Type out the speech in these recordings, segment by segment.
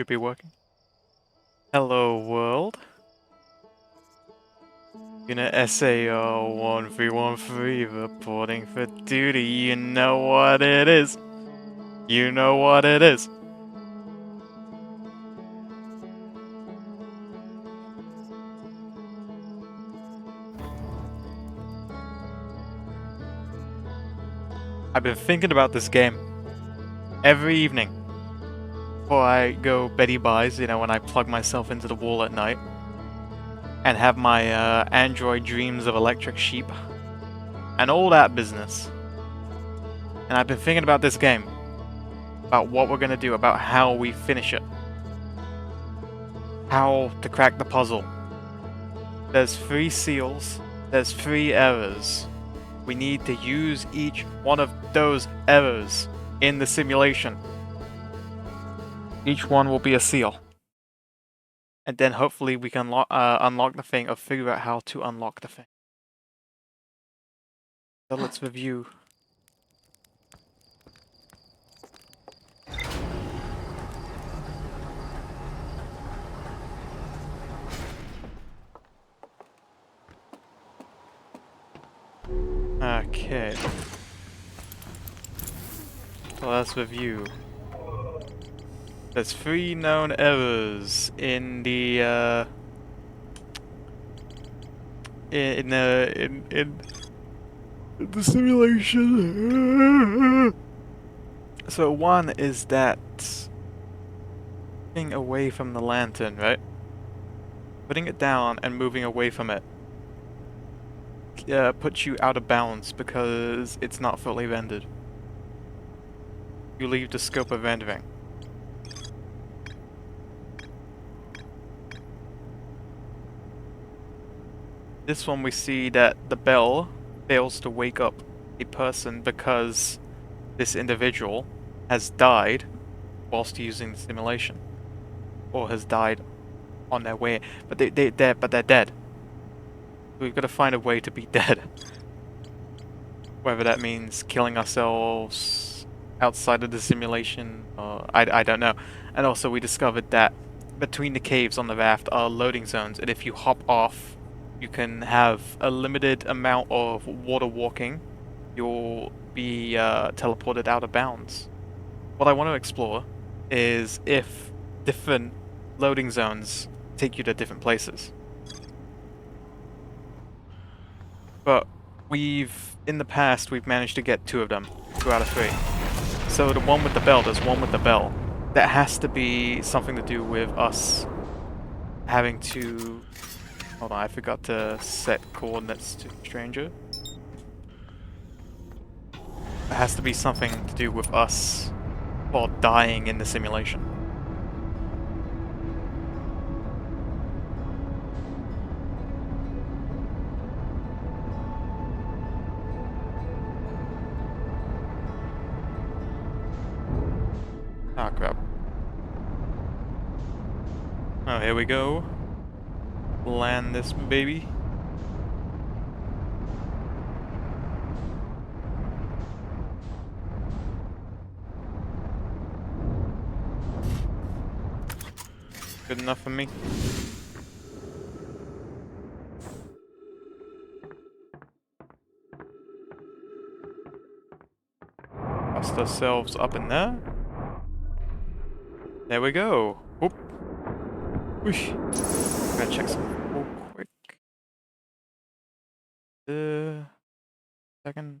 Should be working. Hello, world. Unit SAO 1313 reporting for duty. You know what it is. You know what it is. I've been thinking about this game every evening before I go Betty Buys, you know, when I plug myself into the wall at night and have my android dreams of electric sheep and all that business. And I've been thinking about this game, about what we're gonna do, about how we finish it, how to crack the puzzle. There's 3 seals, there's 3 errors. We need to use each one of those errors in the simulation. Each one will be a seal. And then hopefully we can unlock the thing or figure out how to unlock the thing. So let's review. Okay. So let's review. There's 3 known errors in the in the simulation. So one is that moving away from the lantern, right? Putting it down and moving away from it puts you out of bounds because it's not fully rendered. You leave the scope of rendering. This one we see that the bell fails to wake up a person because this individual has died whilst using the simulation, or has died on their way. But they're dead. We've got to find a way to be dead. Whether that means killing ourselves outside of the simulation, or I don't know. And also we discovered that between the caves on the raft are loading zones, and if you hop off, you can have a limited amount of water walking. You'll be teleported out of bounds. What I want to explore is if different loading zones take you to different places. But in the past, we've managed to get 2 of them, 2 out of 3. So the one with the bell, there's one with the bell. That has to be something to do with us having to... Hold on, I forgot to set coordinates to stranger. It has to be something to do with us while dying in the simulation. Ah, crap. Oh, here we go. Land this baby. Good enough for me. Bust ourselves up in there. There we go. Whoop. Whoosh. Gotta check some real quick. Second.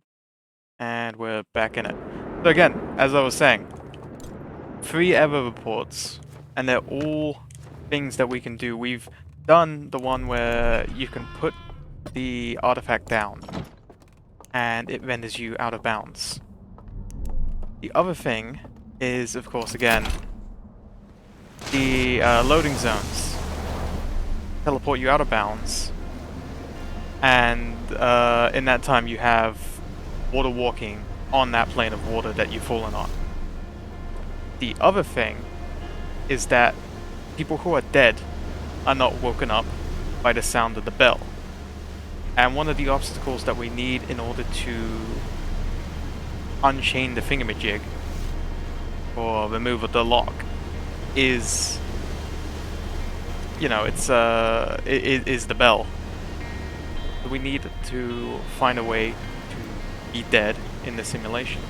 And we're back in it. So again, as I was saying, 3 error reports, and they're all things that we can do. We've done the one where you can put the artifact down, and it renders you out of bounds. The other thing is, of course, again, the loading zones teleport you out of bounds, and in that time you have water walking on that plane of water that you've fallen on. The other thing is that people who are dead are not woken up by the sound of the bell. And one of the obstacles that we need in order to unchain the thingamajig or remove the lock is, you know, is the bell. We need to find a way to be dead in the simulation.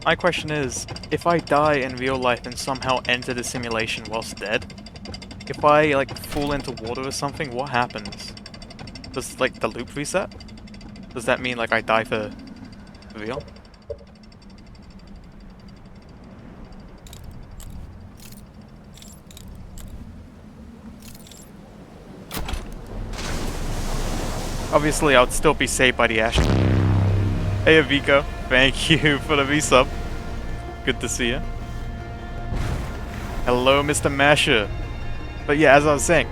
My question is, if I die in real life and somehow enter the simulation whilst dead, if I like fall into water or something, what happens? Does like the loop reset? Does that mean like I die for real? Obviously, I would still be saved by the ash. Hey, Aviko. Thank you for the resub. Good to see you. Hello, Mr. Masher. But yeah, as I was saying,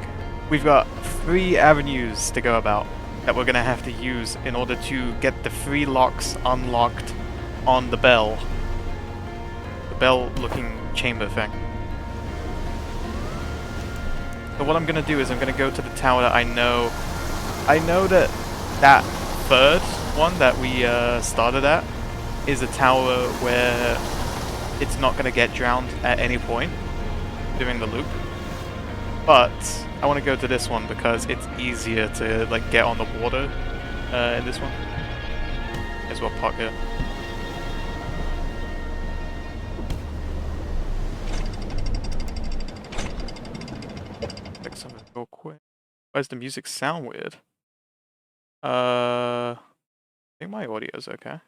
we've got 3 avenues to go about that we're gonna have to use in order to get the 3 locks unlocked on the bell. The bell-looking chamber thing. So what I'm gonna do is I'm gonna go to the tower that I know that that third one that we started at is a tower where it's not going to get drowned at any point during the loop. But I want to go to this one because it's easier to like get on the water in this one. As well, park here. Check something real quick. Why does the music sound weird? I think my audio's okay.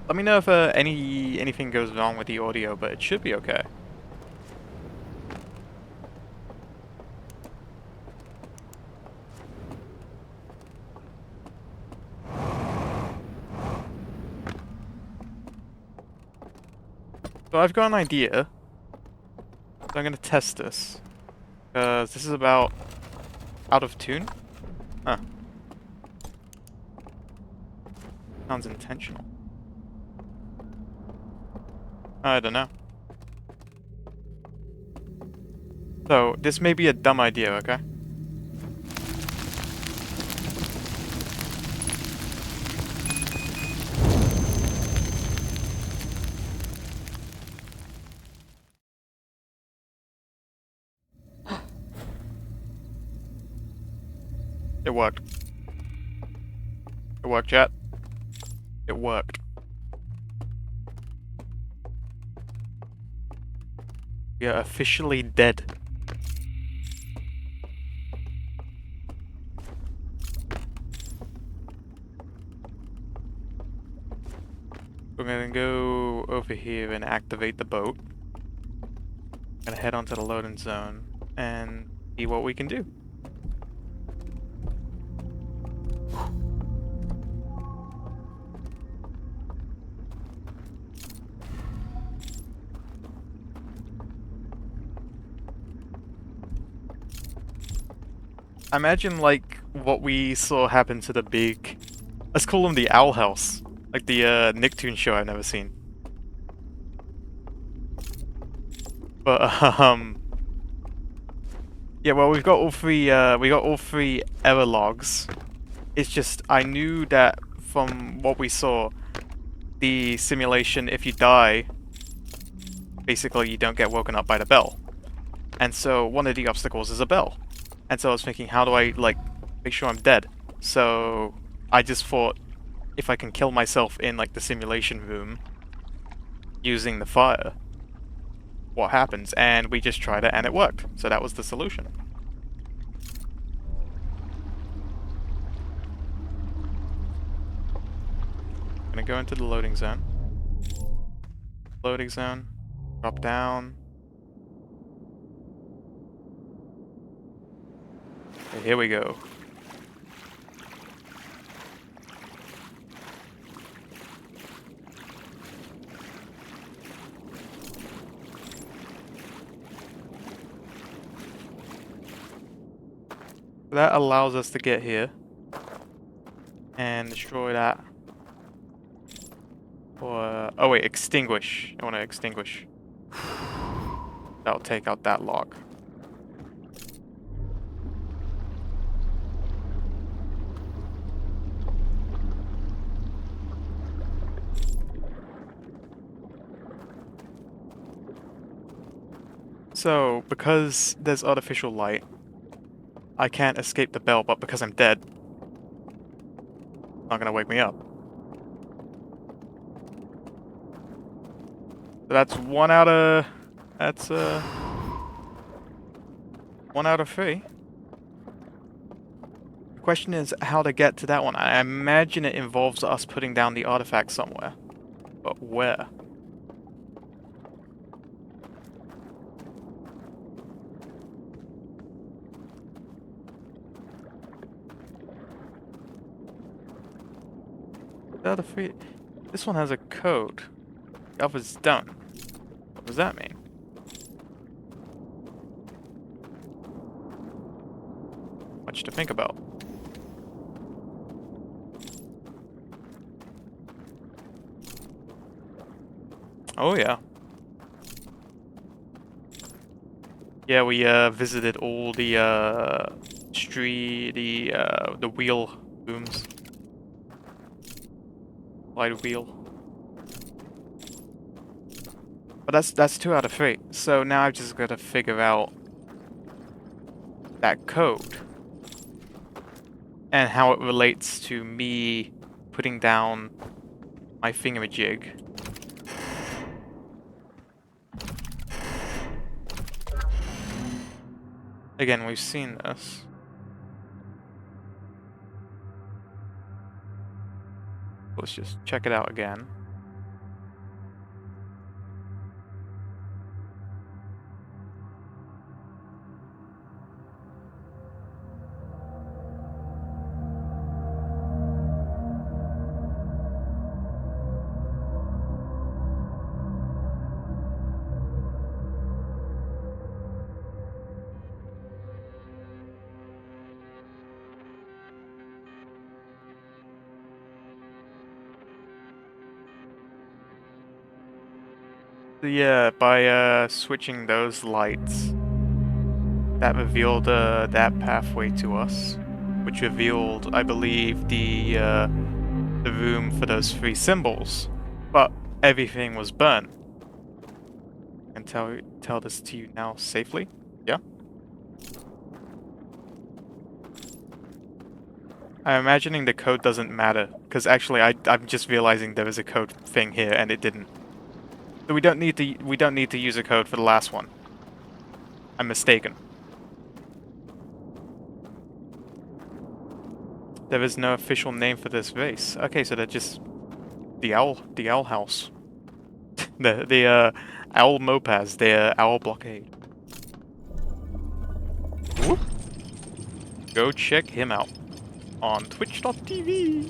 Let me know if anything goes wrong with the audio, but it should be okay. So I've got an idea. So I'm gonna test this. Because this is about out of tune? Huh. Sounds intentional. I don't know. So, this may be a dumb idea, okay? It worked. It worked, chat. It worked. We are officially dead. We're gonna go over here and activate the boat. Gonna head onto the loading zone and see what we can do. I imagine like what we saw happen to the big, let's call them the Owl House, like the Nicktoons show I've never seen. But yeah, well we got all 3 error logs. It's just I knew that from what we saw, the simulation, if you die, basically you don't get woken up by the bell. And so one of the obstacles is a bell. And so I was thinking, how do I, like, make sure I'm dead? So I just thought, if I can kill myself in, like, the simulation room using the fire, what happens? And we just tried it and it worked. So that was the solution. Gonna go into the loading zone. Loading zone. Drop down. Okay, here we go. That allows us to get here and destroy that. Or oh wait, extinguish. I want to extinguish. That'll take out that lock. So, because there's artificial light, I can't escape the bell, but because I'm dead, it's not gonna wake me up. So that's one out of... That's, 1 out of 3. The question is how to get to that one. I imagine it involves us putting down the artifact somewhere. But where? The other 3... This one has a code. The others don't. What does that mean? Much to think about. Oh yeah. Yeah, we visited all the the wheel rooms. Light wheel. But that's 2 out of 3. So now I've just got to figure out that code and how it relates to me putting down my thingamajig. Again, we've seen this. Let's just check it out again. Yeah, by switching those lights, that revealed that pathway to us, which revealed, I believe, the room for those 3 symbols. But everything was burnt. I can tell this to you now safely. Yeah. I'm imagining the code doesn't matter, because actually I'm just realizing there is a code thing here and it didn't. So we don't need to use a code for the last one. I'm mistaken. There is no official name for this race. Okay, so they're just the owl house. the owl mopaz, the owl blockade. Whoop. Go check him out on twitch.tv.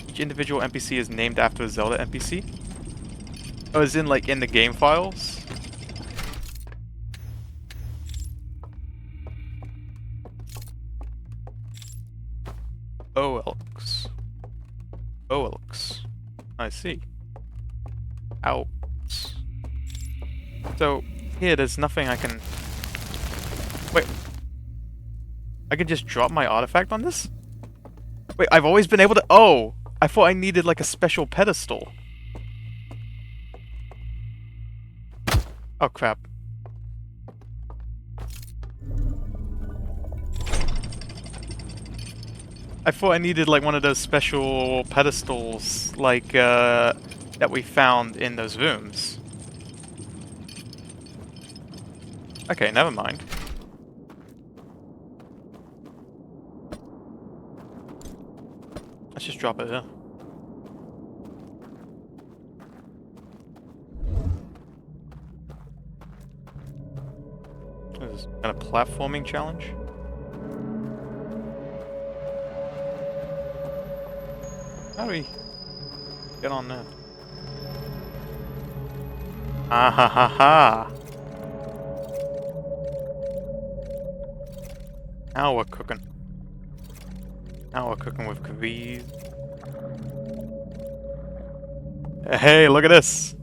Each individual NPC is named after a Zelda NPC. Oh, as in, like, in the game files? OLX. OLX. I see. Outs. So, here, there's nothing I can... Wait. I can just drop my artifact on this? Wait, I've always been able to... Oh! I thought I needed, like, a special pedestal. Oh, crap. I thought I needed, like, one of those special pedestals, like, that we found in those rooms. Okay, never mind. Let's just drop it here. This is kind of platforming challenge. How do we get on there? Ah ha ha ha! Now we're cooking. Now we're cooking with Kaviz. Hey, look at this!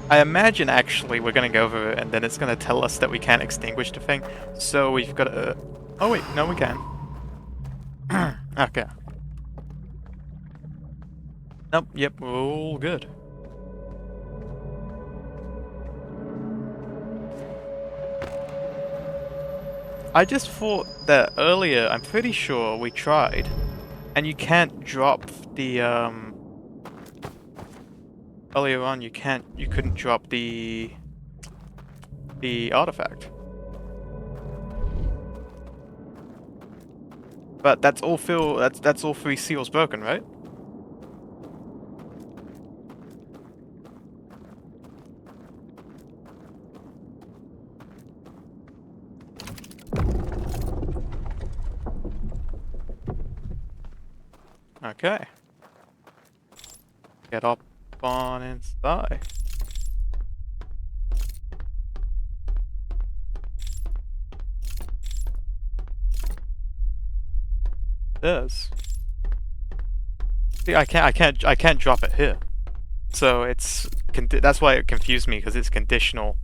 I imagine actually we're gonna go over it and then it's gonna tell us that we can't extinguish the thing. So we've got to... Oh wait, no we can. Okay. Nope, yep, we're all good. I just thought that earlier, I'm pretty sure we tried, and you can't drop the, earlier on you couldn't drop the artifact. But that's all that's all 3 seals broken, right? Okay. Get up on inside. This. See, I can't drop it here. So it's that's why it confused me, because it's conditional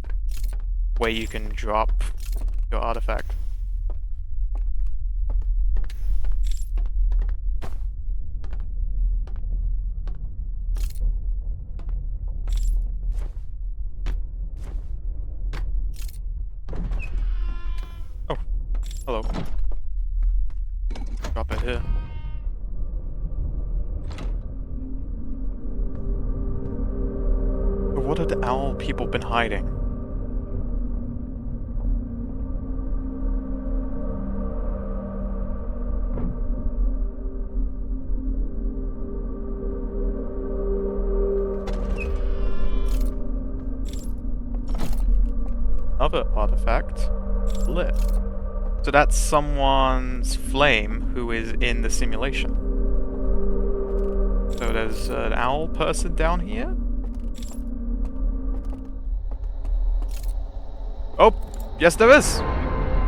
where you can drop your artifact. Oh, hello. Drop it here. But what have the owl people been hiding? Another artifact. Lit. So that's someone's flame who is in the simulation. So there's an owl person down here? Oh! Yes there is!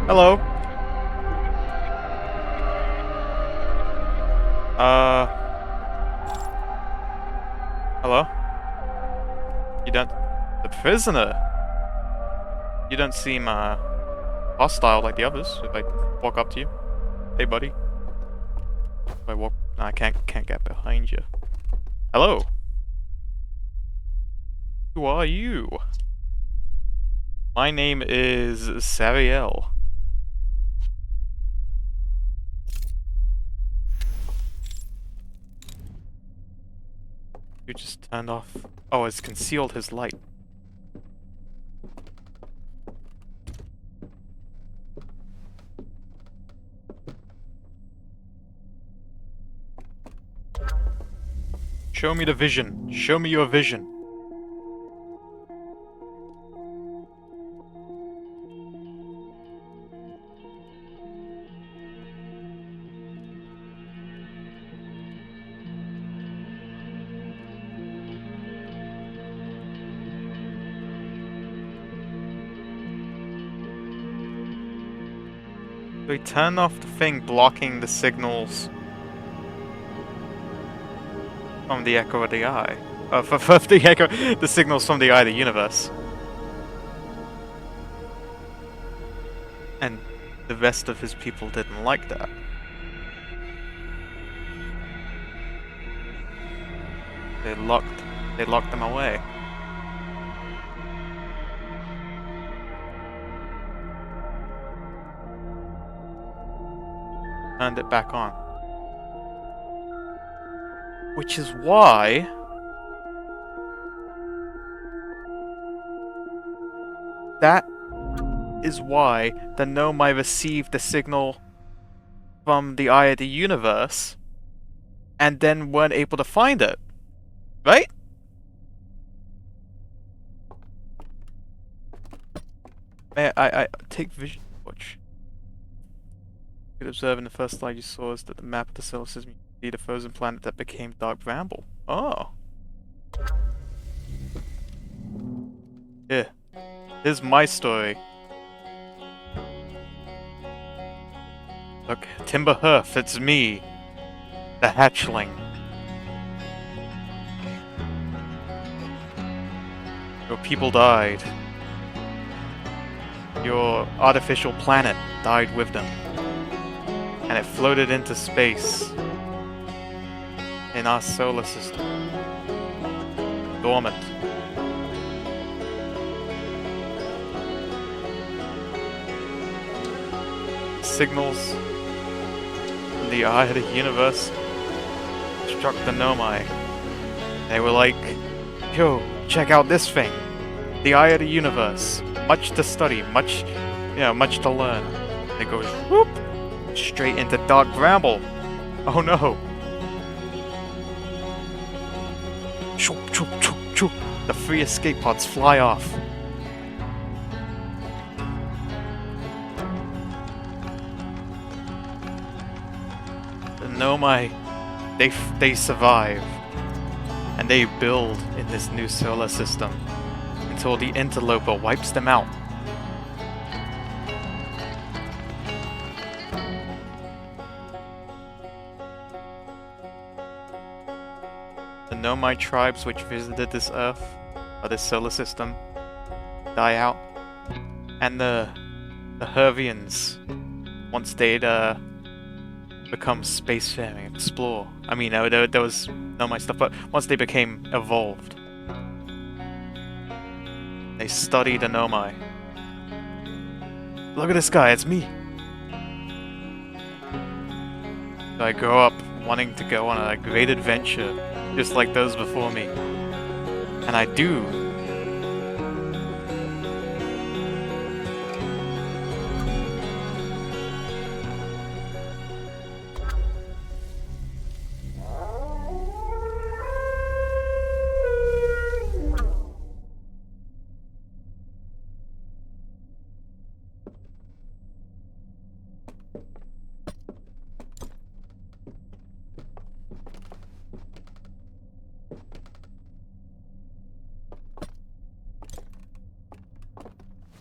Hello! Hello? You don't... The prisoner! You don't seem, hostile like the others, if I walk up to you. Hey, buddy. If I walk... No, I can't get behind you. Hello! Who are you? My name is Sariel. You just turned off... Oh, it's concealed his light. Show me the vision. Show me your vision. So he turned off the thing blocking the signals from the Echo of the Eye. For the Echo, the signals from the Eye of the Universe. And the rest of his people didn't like that. They locked them away. Turned it back on. Which is why... That is why the Nomai received the signal from the Eye of the Universe and then weren't able to find it. Right? I take vision watch. You could observe in the first slide you saw is that the map of the solar system, you see the frozen planet that became Dark Bramble. Oh. Here. Here's my story. Look, Timber Hearth, it's me. The hatchling. Your people died. Your artificial planet died with them. And it floated into space. In our solar system. Dormant. Signals from the eye of the universe struck the Nomai. They were like, yo, check out this thing. The eye of the universe. Much to study, much to learn. And it goes whoop straight into Dark Bramble. Oh no. Choop, choop, choop, choop. The 3 escape pods fly off. The Nomai, they survive. And they build in this new solar system until the interloper wipes them out. The Nomai tribes which visited this Earth, or this solar system, die out. And the Hervians, once they'd become spacefaring, explore. I mean, there was Nomai stuff, but once they became evolved, they studied the Nomai. Look at this guy, it's me! So I grow up wanting to go on a great adventure, just like those before me. And I do.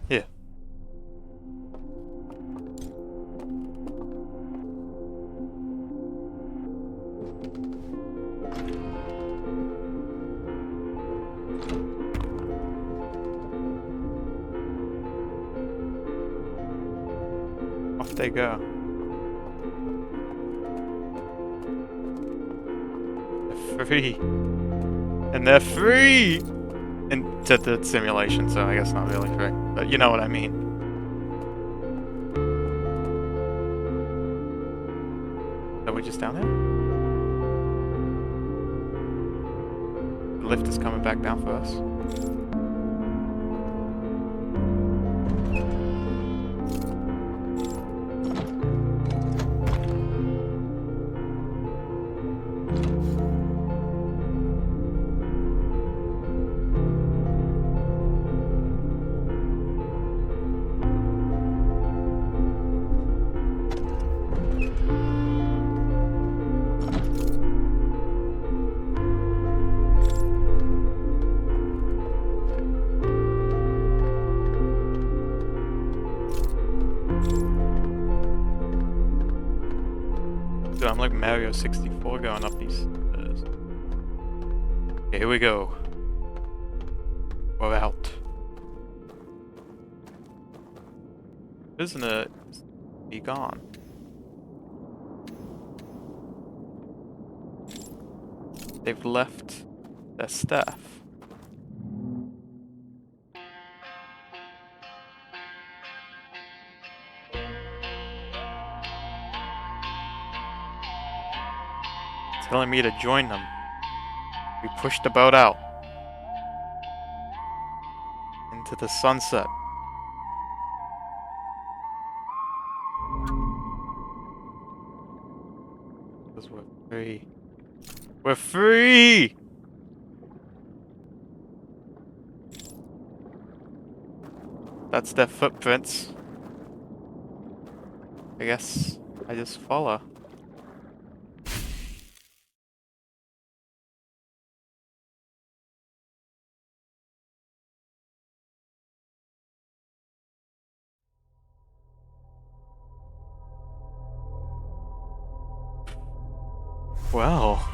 Here. Off they go. They're free. And they're free! Into the simulation, so I guess not really free. But you know what I mean. Are we just down here? The lift is coming back down for us. Dude, I'm like Mario 64 going up these stairs. Okay, here we go. We're out. Isn't it? Be gone. They've left their staff. Telling me to join them. We pushed the boat out. Into the sunset. Because we're free. We're free! That's their footprints. I guess I just follow. Well,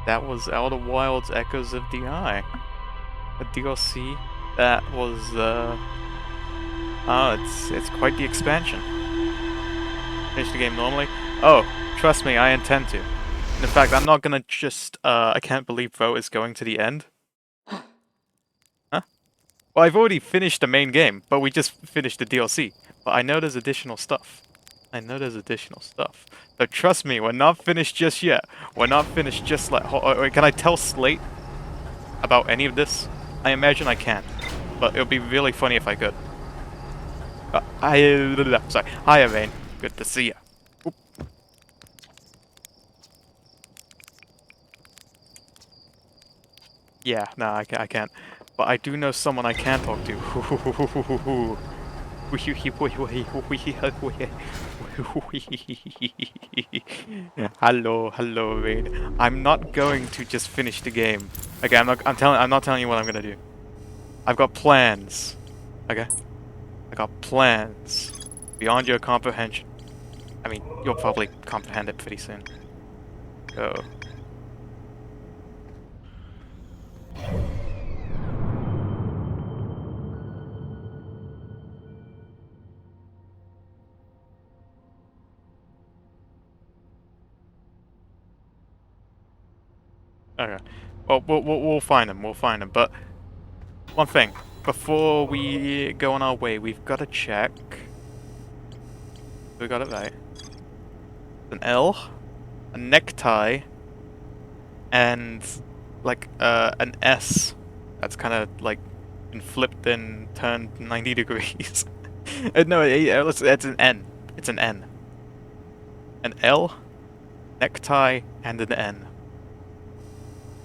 that was Outer Wilds Echoes of the Eye. A DLC that was, it's quite the expansion. Finish the game normally. Oh, trust me, I intend to. In fact, I'm not gonna just, I can't believe Vote is going to the end. Huh? Well, I've already finished the main game, but we just finished the DLC. But I know there's additional stuff. I know there's additional stuff. So trust me, we're not finished just yet. We're not finished just like... Wait, can I tell Slate about any of this? I imagine I can. But it would be really funny if I could. Sorry. Hi, Vane. Good to see you. Oop. Yeah, no, I can't. But I do know someone I can talk to. Hello, Raid. I'm not going to just finish the game. Okay, I'm not telling you what I'm gonna do. I've got plans. Okay? I got plans. Beyond your comprehension. I mean, you'll probably comprehend it pretty soon. So... Okay. Well, we'll find him. We'll find him. But one thing, before we go on our way, we've got to check. We got it right. An L, a necktie, and like an S. That's kind of like been flipped and turned 90 degrees. No, it's an N. It's an N. An L, necktie, and an N.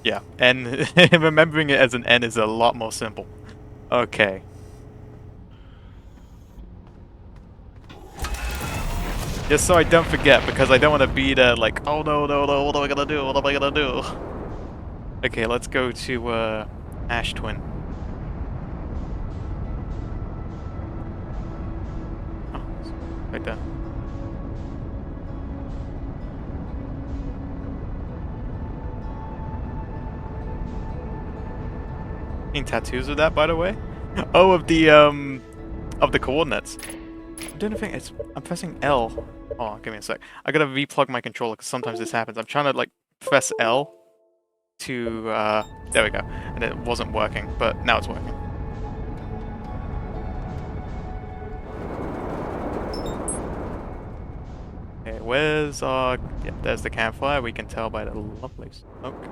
Yeah, and remembering it as an N is a lot more simple. Okay. Just so I don't forget, because I don't want to be there like, oh no, no, no, what am I gonna do? What am I gonna do? Okay, let's go to, Ash Twin. Oh, right there. Any tattoos of that, by the way? Oh, of the coordinates. I'm doing a thing, I'm pressing L. Oh, give me a sec. I gotta replug my controller, because sometimes this happens. I'm trying to, like, press L to, there we go. And it wasn't working, but now it's working. Okay, where's our... Yeah, there's the campfire. We can tell by the lovely smoke.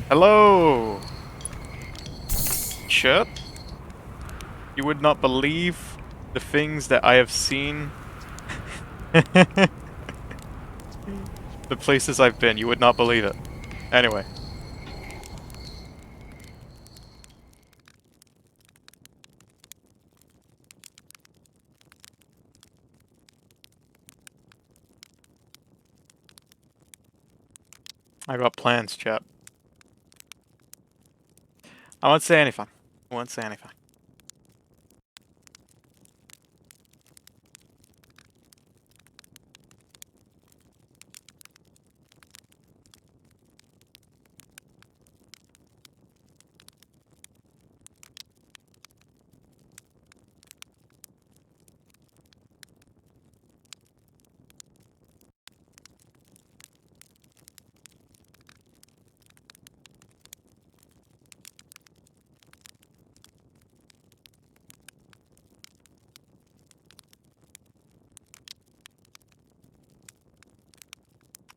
Hello! Chirp? You would not believe the things that I have seen. The places I've been, you would not believe it. Anyway. I got plans, chap. I won't say anything. I won't say anything.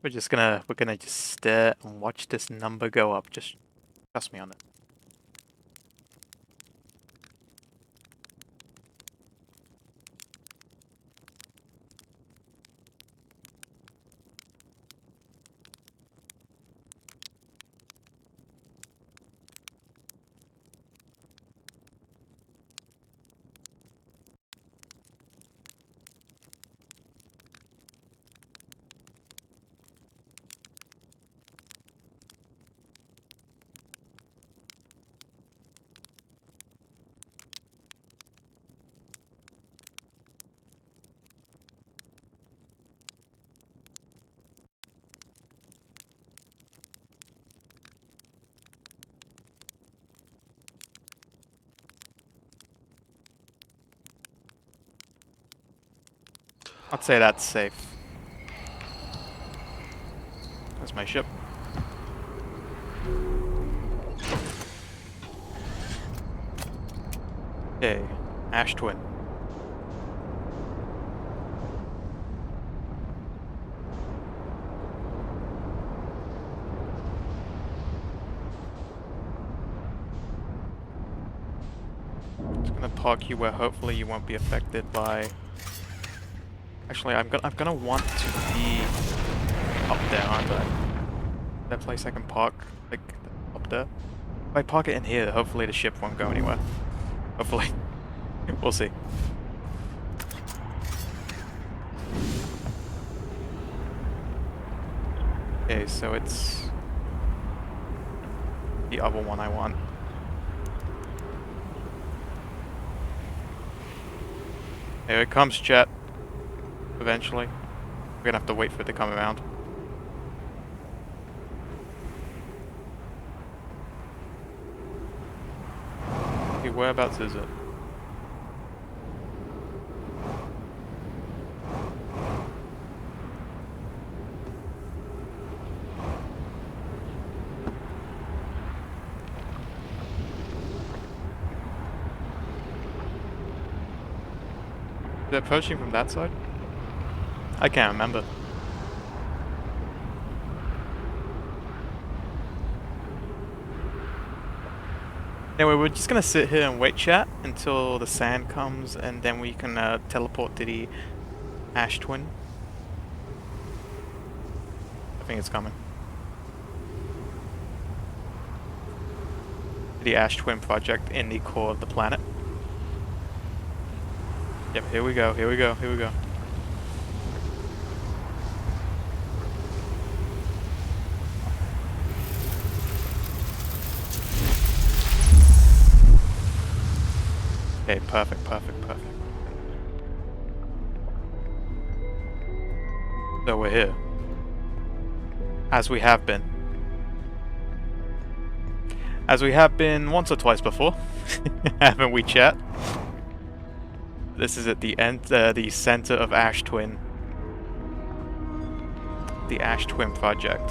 We're gonna just stare and watch this number go up. Just trust me on it. I'd say that's safe. That's my ship. Okay, Ash Twin. Just gonna park you where hopefully you won't be affected by. Actually, I'm gonna want to be up there, aren't I? That place I can park, like up there. If I park it in here, hopefully the ship won't go anywhere. Hopefully, we'll see. Okay, so it's the other one I want. Here it comes, chat. Eventually. We're gonna have to wait for it to come around. Okay, whereabouts is it? Is it approaching from that side? I can't remember. Anyway, we're just gonna sit here and wait, chat, until the sand comes, and then we can teleport to the Ash Twin. I think it's coming. The Ash Twin project in the core of the planet. Yep, here we go, here we go, here we go. Okay, perfect, perfect, perfect. So we're here. As we have been. As we have been once or twice before. Haven't we, chat? This is at the end, the center of Ash Twin. The Ash Twin project.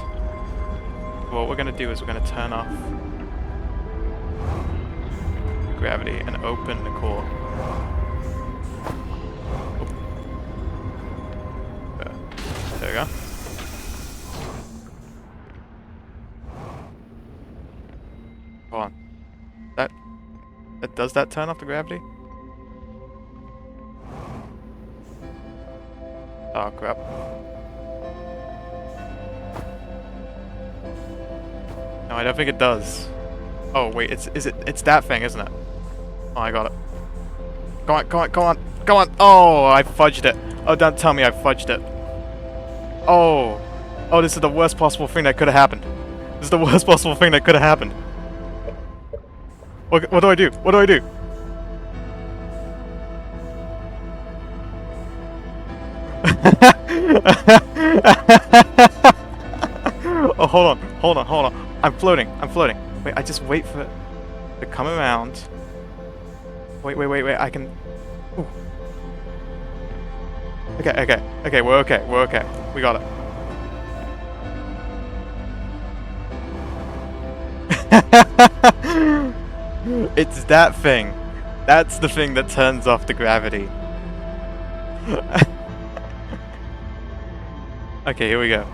What we're gonna do is we're gonna turn off gravity and open the core. There we go. Hold on. Does that turn off the gravity? Oh crap. No, I don't think it does. Oh wait, it's that thing, isn't it? Oh, I got it. Go on, go on, go on, go on! Oh, I fudged it. Oh, don't tell me I fudged it. Oh. Oh, this is the worst possible thing that could have happened. This is the worst possible thing that could have happened. What do I do? What do I do? Oh, hold on, hold on, hold on. I'm floating, I'm floating. Wait, I just wait for it to come around. Wait, wait, wait, wait, I can... Ooh. Okay, okay, okay, we're okay, we're okay. We got it. It's that thing. That's the thing that turns off the gravity. Okay, here we go.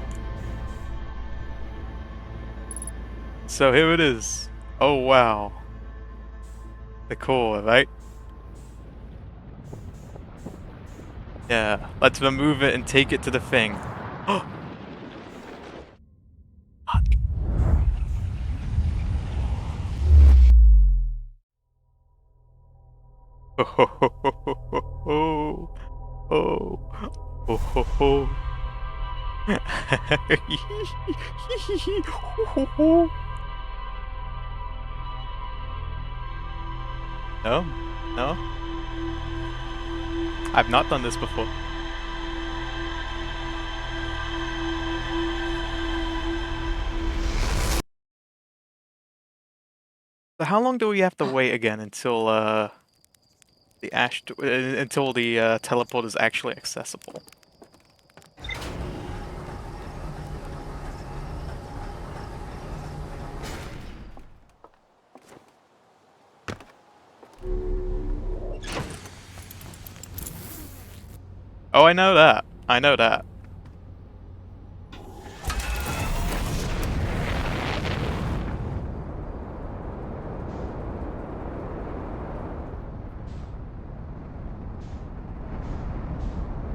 So here it is. Oh wow. The core, right? Yeah, let's remove it and take it to the thing. Oh ho ho ho ho ho ho ho ho ho. No? No? I've not done this before. So how long do we have to wait again until the teleport is actually accessible? I know that. I know that.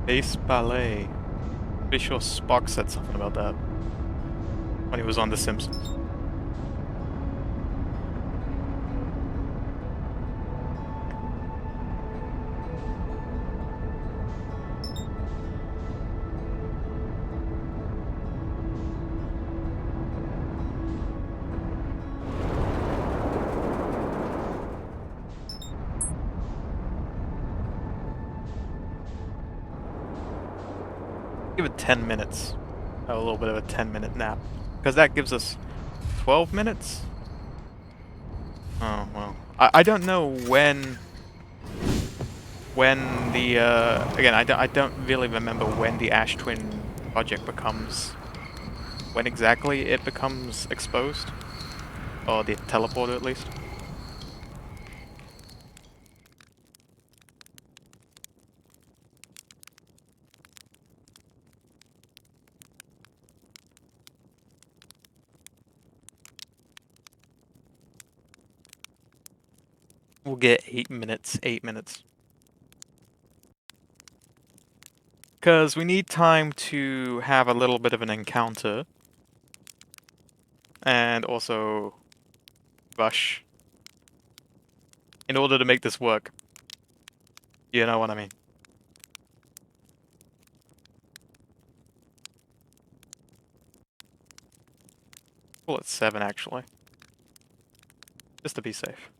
Space Ballet. Pretty sure Spock said something about that when he was on The Simpsons. Give it 10 minutes. A little bit of a 10-minute nap. Because that gives us 12 minutes? Oh, well. I don't know when the, again, I don't really remember when the Ash Twin project becomes, when exactly it becomes exposed. Or the teleporter, at least. We'll get 8 minutes. 8 minutes. Because we need time to have a little bit of an encounter. And also rush. In order to make this work. You know what I mean. Well, it's 7 actually. Just to be safe.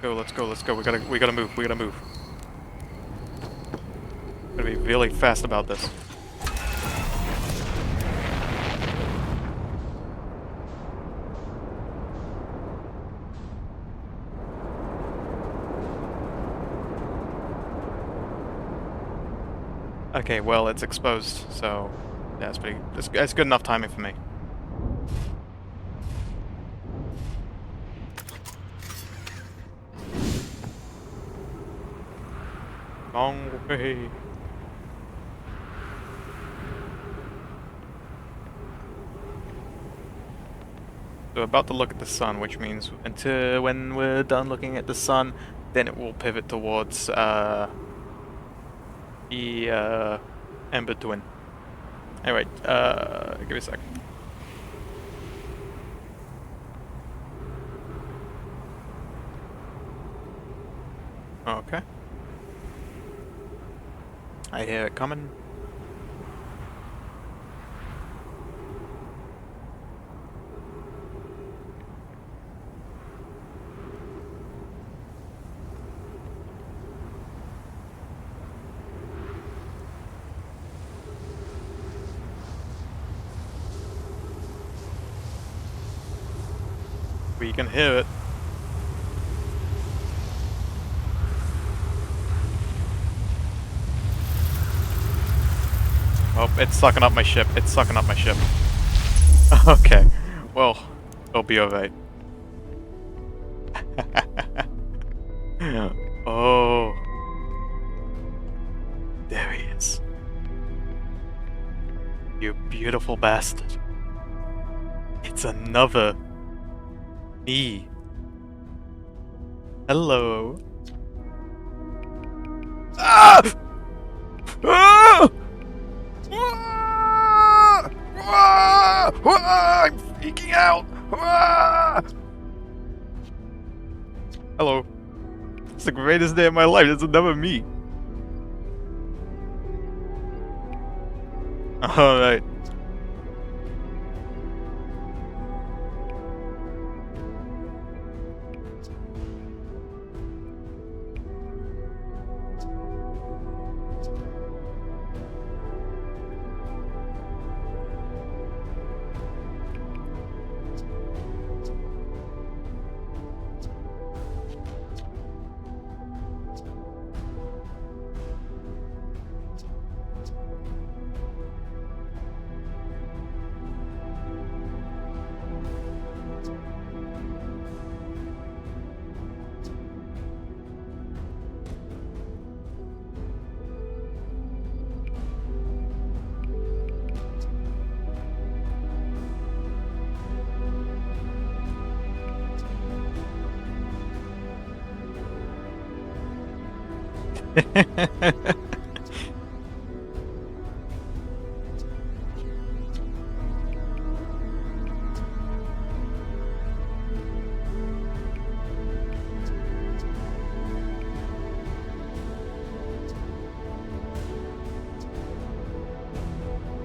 Go, let's go, let's go. We gotta move, we gotta move. Gotta be really fast about this. Okay, well, it's exposed, so yeah, it's good enough timing for me. Long way. So about to look at the sun, which means until when we're done looking at the sun, then it will pivot towards the Ember Twin. Anyway, give me a sec. Okay. I hear it coming. We can hear it. Oh, it's sucking up my ship. It's sucking up my ship. Okay. Well, it'll be alright. Oh. There he is. You beautiful bastard. It's another me. Hello. Ah! Ah! Ah! Ah! Ah! I'm freaking out. Ah! Hello. It's the greatest day of my life. It's another me. Alright.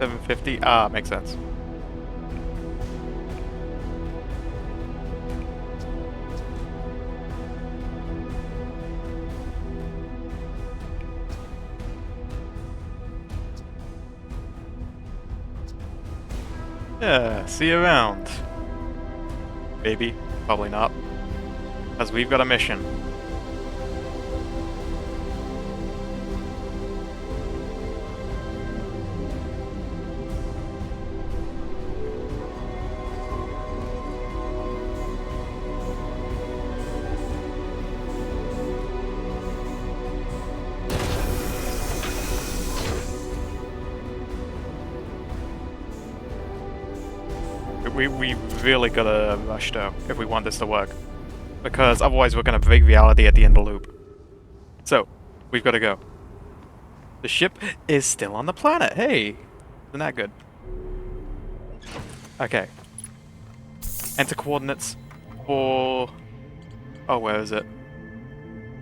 $750. Ah, makes sense. Yeah, see you around. Maybe. Probably not. Because we've got a mission. We really gotta rush though, if we want this to work. Because otherwise we're gonna break reality at the end of the loop. So, we've gotta go. The ship is still on the planet, hey! Isn't that good? Okay. Enter coordinates for... Oh, where is it?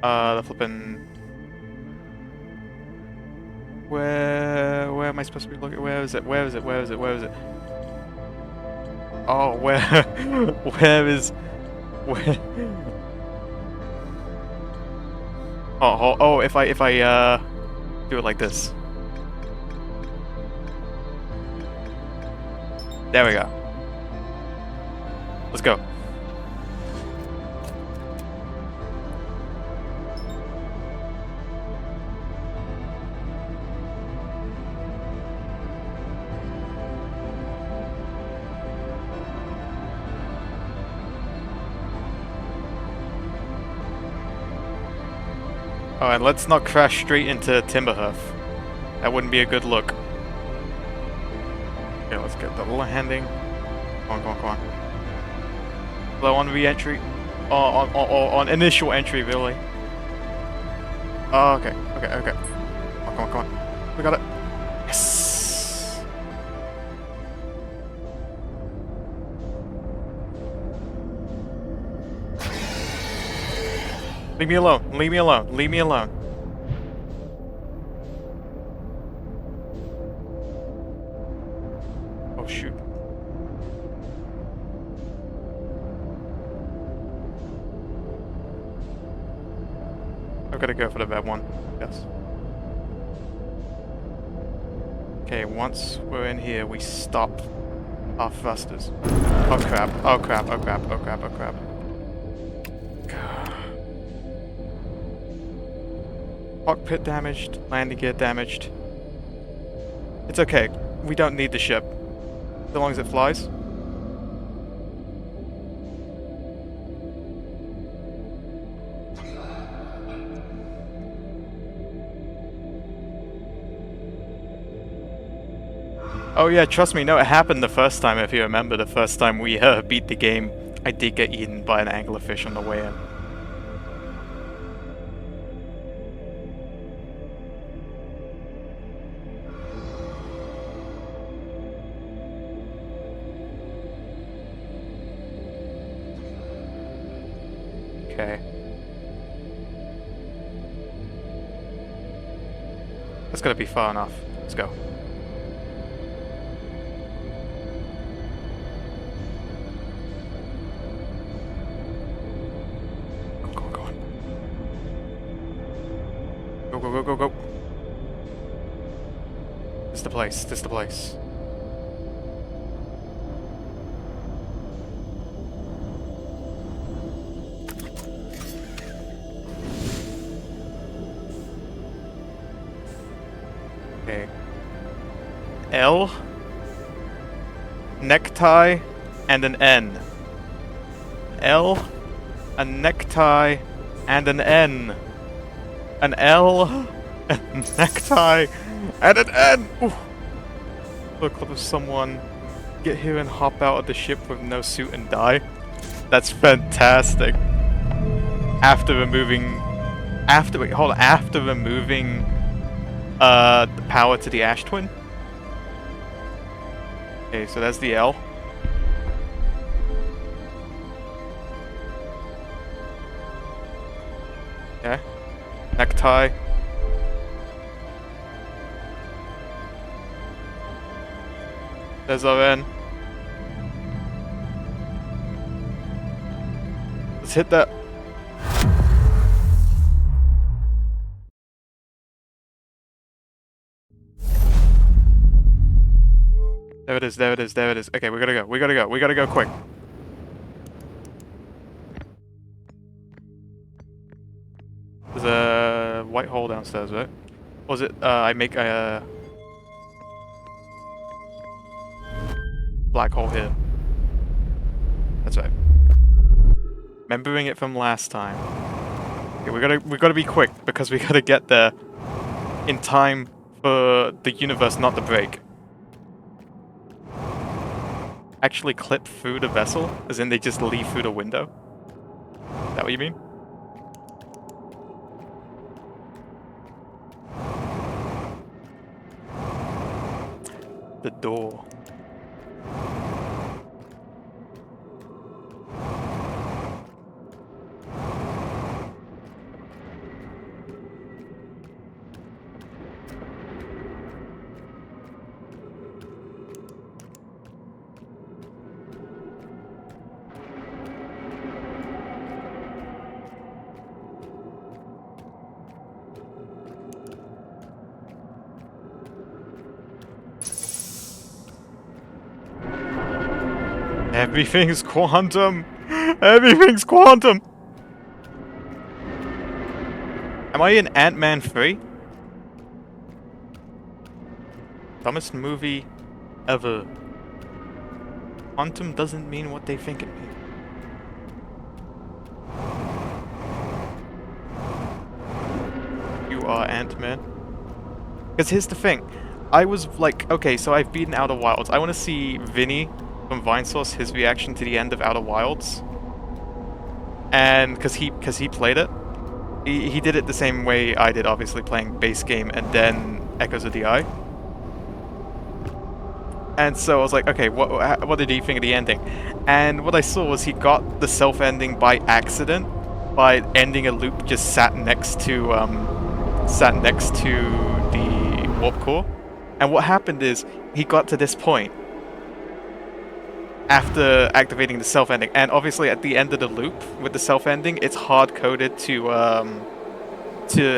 The flippin'... Where am I supposed to be looking? Where is it? Where is it? Where is it? Where is it? Oh, where... where is... Where... Oh, if I do it like this. There we go. Let's go. Oh, and let's not crash straight into Timberhoof. That wouldn't be a good look. Okay, let's get the landing. Come on, come on, come on. Low on re-entry. On initial entry, really. Oh, okay, okay, okay. Come on, come on, come on. We got it. Yes! Leave me alone, leave me alone, leave me alone. Oh shoot. I've got to go for the bad one, yes. Okay, once we're in here, we stop our thrusters. Oh crap, oh crap, oh crap, oh crap, oh crap. Cockpit damaged, landing gear damaged. It's okay, we don't need the ship. As long as it flies. Oh yeah, trust me, no, it happened the first time, if you remember. The first time we beat the game, I did get eaten by an anglerfish on the way in. Okay. That's gotta be far enough. Let's go. Go on, go on. Go, go, go, go, go. This is the place, this is the place. Okay. L, necktie, and an N. L, a necktie, and an N. An L, a necktie, and an N! Ooh. Look, there's someone get here and hop out of the ship with no suit and die. That's fantastic. After removing After, wait, hold on, after removing the power to the Ash Twin? Okay, so that's the L. Okay. Necktie. There's our N. Let's hit that. There it is, there it is, there it is. Okay, we gotta go, we gotta go, we gotta go quick. There's a white hole downstairs, right? Or was it, I make a black hole here. That's right. Remembering it from last time. Okay, we gotta be quick because we gotta get there in time for the universe not to break. Actually clip through the vessel, as in they just leave through the window. Is that what you mean? The door. Everything's quantum! Everything's quantum! Am I in Ant-Man 3? Dumbest movie ever. Quantum doesn't mean what they think it means. You are Ant-Man. Because here's the thing. I was like, okay, so I've beaten Outer Wilds. I want to see Vinny from Vinesauce, his reaction to the end of Outer Wilds. And because he played it. He did it the same way I did, obviously, playing base game and then Echoes of the Eye. And so I was like, okay, what did he think of the ending? And what I saw was he got the self-ending by accident, by ending a loop just sat next to the warp core. And what happened is he got to this point after activating the self-ending, and obviously at the end of the loop with the self-ending, it's hard-coded to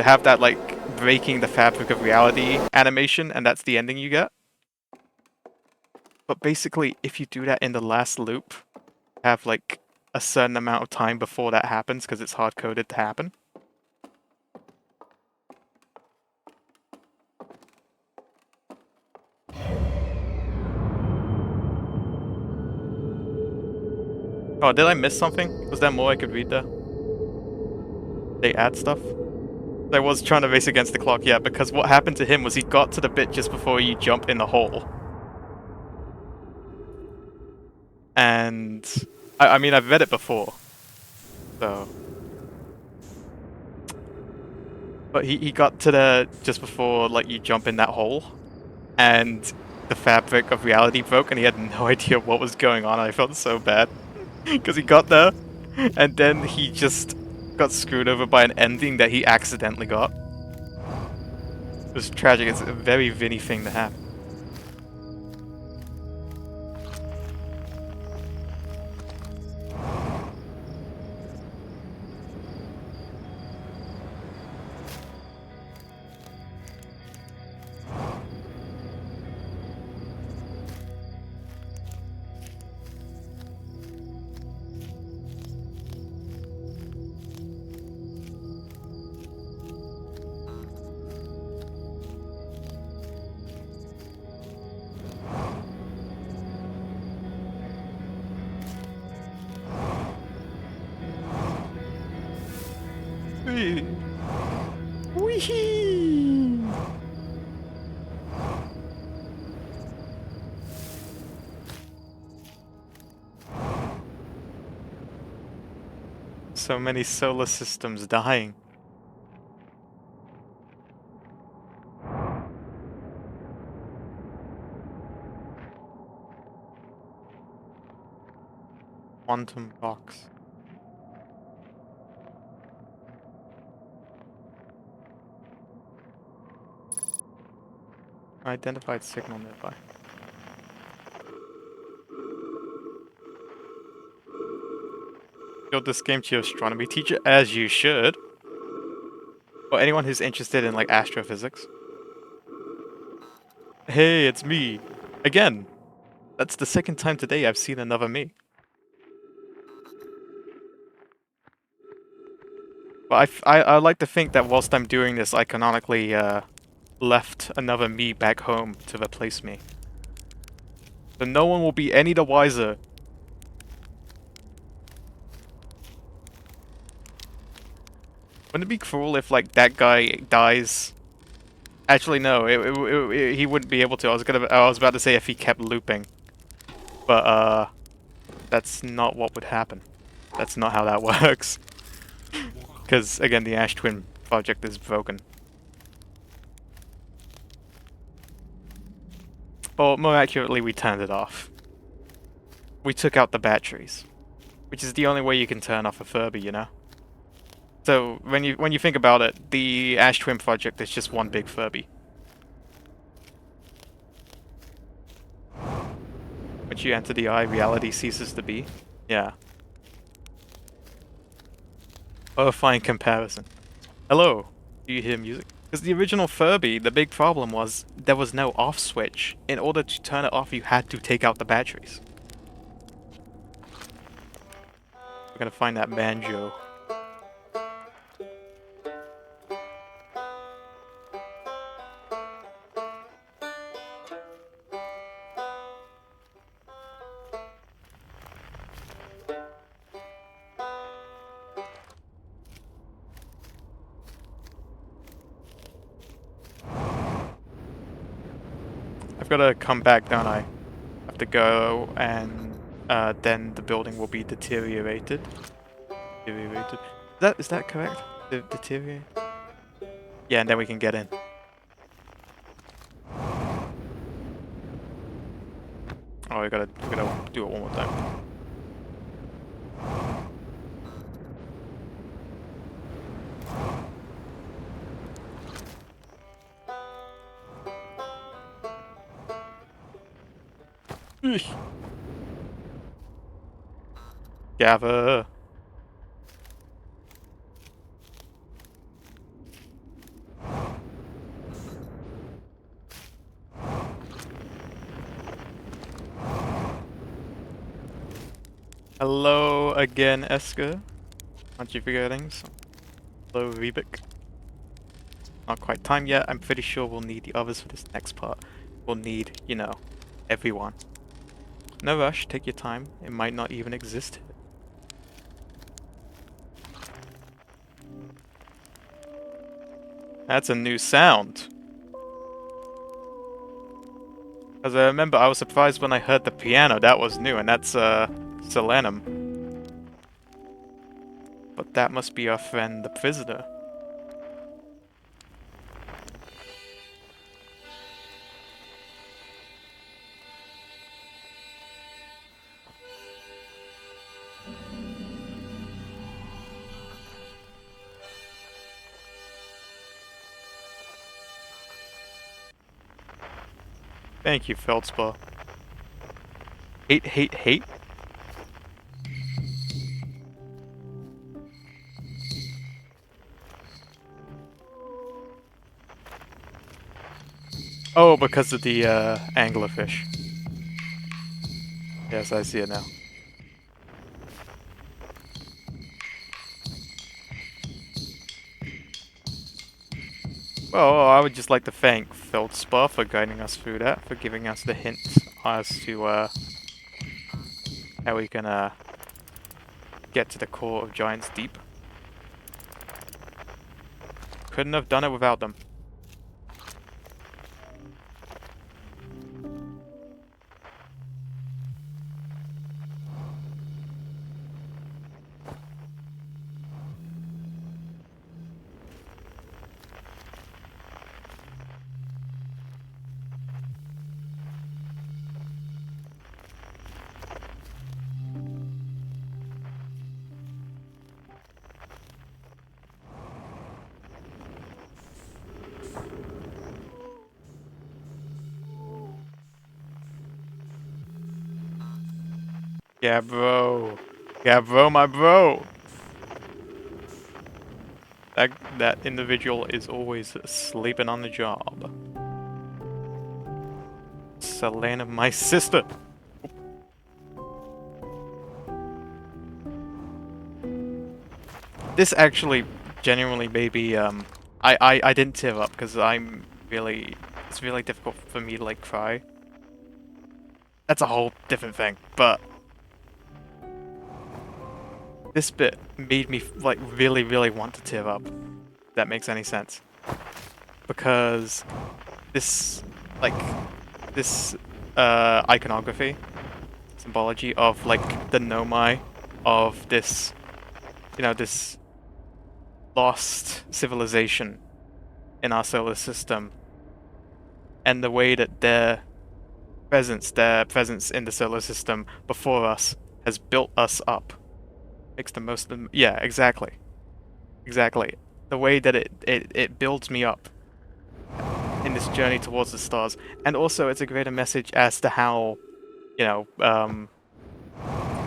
have that like breaking the fabric of reality animation, and that's the ending you get. But basically, if you do that in the last loop, have like a certain amount of time before that happens because it's hard-coded to happen. Oh, did I miss something? Was there more I could read there? They add stuff? I was trying to race against the clock, yeah, because what happened to him was he got to the bit just before you jump in the hole. And I mean, I've read it before, so. But he got to the just before like you jump in that hole, and the fabric of reality broke, and he had no idea what was going on. I felt so bad because he got there, and then he just got screwed over by an ending that he accidentally got. It was tragic. It's a very Vinny thing to happen. Wee-hee! So many solar systems dying. Quantum box. Identified signal nearby. Showed this game to your astronomy teacher, as you should. Or anyone who's interested in like astrophysics. Hey, it's me. Again. That's the second time today I've seen another me. But I like to think that whilst I'm doing this, I canonically left another me back home to replace me. So no one will be any the wiser. Wouldn't it be cruel if like that guy dies? Actually, no. He wouldn't be able to. I was about to say if he kept looping, but that's not what would happen. That's not how that works. Because again, the Ash Twin project is broken. Or more accurately, we turned it off. We took out the batteries, which is the only way you can turn off a Furby, you know. So when you think about it, the Ash Twin project is just one big Furby. Once you enter the eye, reality ceases to be. Yeah. Horrifying comparison. Hello. Do you hear music? Because the original Furby, the big problem was there was no off switch. In order to turn it off, you had to take out the batteries. We're gonna find that banjo. I've gotta come back, don't I? I have to go and then the building will be deteriorated. Is that correct? Deteriorate? Yeah, and then we can get in. Oh, we gotta do it one more time. Eesh. Gather. Hello again, Esker. Aren't you forgetting? Hello, Rebik. Not quite time yet. I'm pretty sure we'll need the others for this next part. We'll need, you know, everyone. No rush, take your time. It might not even exist. That's a new sound. As I remember, I was surprised when I heard the piano. That was new, and that's, Solanum. But that must be our friend, the prisoner. Thank you, Feldspar. Hate, hate, hate? Oh, because of the, anglerfish. Yes, I see it now. Well, I would just like to thank Feldspar for guiding us through that, for giving us the hints as to, how we can, get to the core of Giant's Deep. Couldn't have done it without them. Yeah, bro. Yeah, bro, my bro. That individual is always sleeping on the job. Selena, my sister. This actually genuinely maybe I didn't tear up because I'm really it's really difficult for me to like cry. That's a whole different thing, but this bit made me like really want to tear up. If that makes any sense. Because this like this iconography symbology of like the Nomai of this this lost civilization in our solar system and the way that their presence in the solar system before us has built us up. Makes the most of them. Yeah, exactly. Exactly. The way that it builds me up in this journey towards the stars. And also it's a greater message as to how, you know,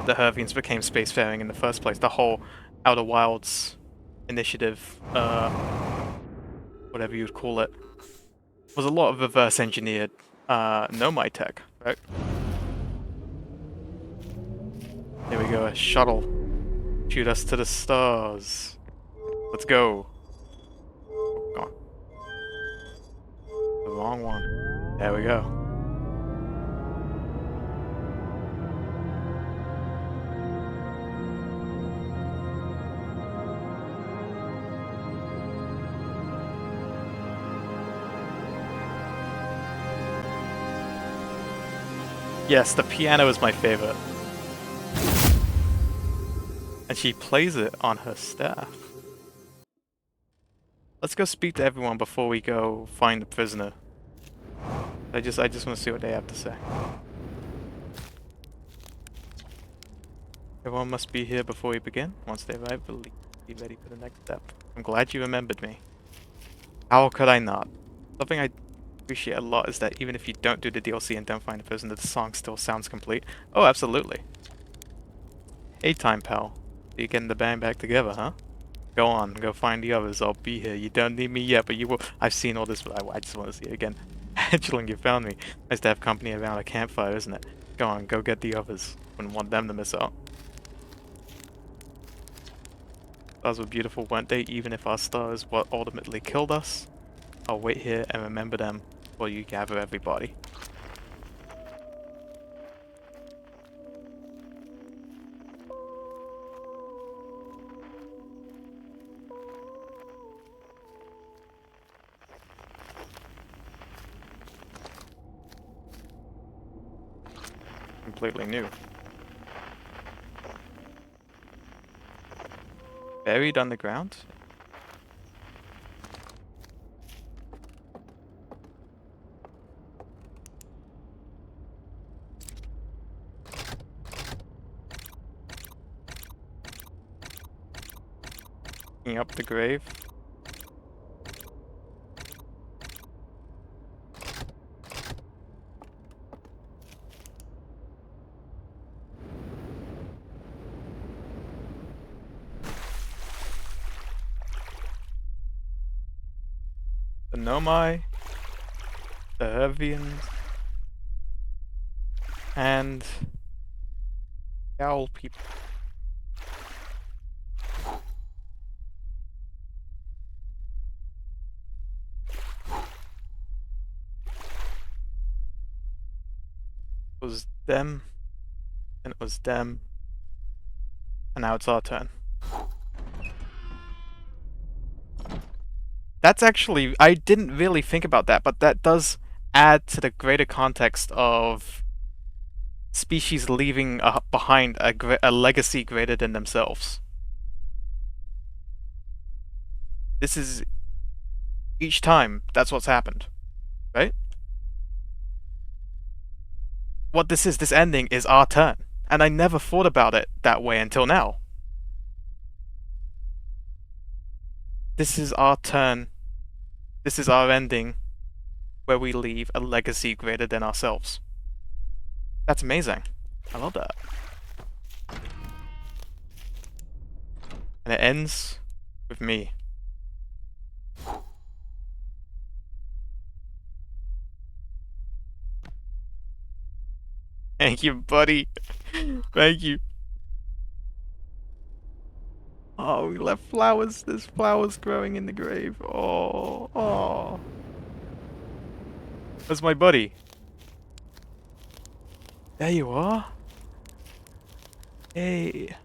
the Hervians became spacefaring in the first place. The whole Outer Wilds initiative, whatever you'd call it, was a lot of reverse engineered Nomai tech, right? Here we go, a shuttle. Shoot us to the stars. Let's go. Oh, gone. The wrong one. There we go. Yes, the piano is my favorite. And she plays it on her staff. Let's go speak to everyone before we go find the prisoner. I just want to see what they have to say. Everyone must be here before we begin. Once they arrive, we'll be ready for the next step. I'm glad you remembered me. How could I not? Something I appreciate a lot is that even if you don't do the DLC and don't find the prisoner, the song still sounds complete. Oh, absolutely. Hey, time pal. You getting the band back together, huh? Go on, go find the others. I'll be here. You don't need me yet, but you will. I've seen all this, but I just want to see it again. Hedgeling, you found me. Nice to have company around a campfire, isn't it? Go on, go get the others. Wouldn't want them to miss out. Stars were beautiful, weren't they? Even if our star is what ultimately killed us. I'll wait here and remember them while you gather everybody. Completely new. Buried underground? Digging up the grave. The Nomai, the Hervians, and the owl people. It was them, and it was them, and now it's our turn. That's actually, I didn't really think about that, but that does add to the greater context of species leaving behind a legacy greater than themselves. This is each time that's what's happened, right? What this ending is our turn, and I never thought about it that way until now. This is our turn. This is our ending, where we leave a legacy greater than ourselves. That's amazing. I love that. And it ends with me. Thank you, buddy. Thank you. Oh, we left flowers. There's flowers growing in the grave. Oh, oh. Where's my buddy? There you are. Hey.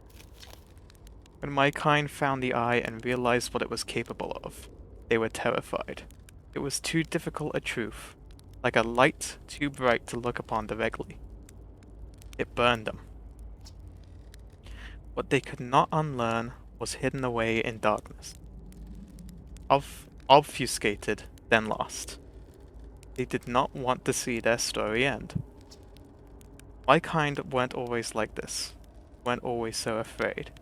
When my kind found the eye and realized what it was capable of, they were terrified. It was too difficult a truth, like a light too bright to look upon directly. It burned them. What they could not unlearn was hidden away in darkness. Obfuscated, then lost. They did not want to see their story end. My kind weren't always like this, weren't always so afraid.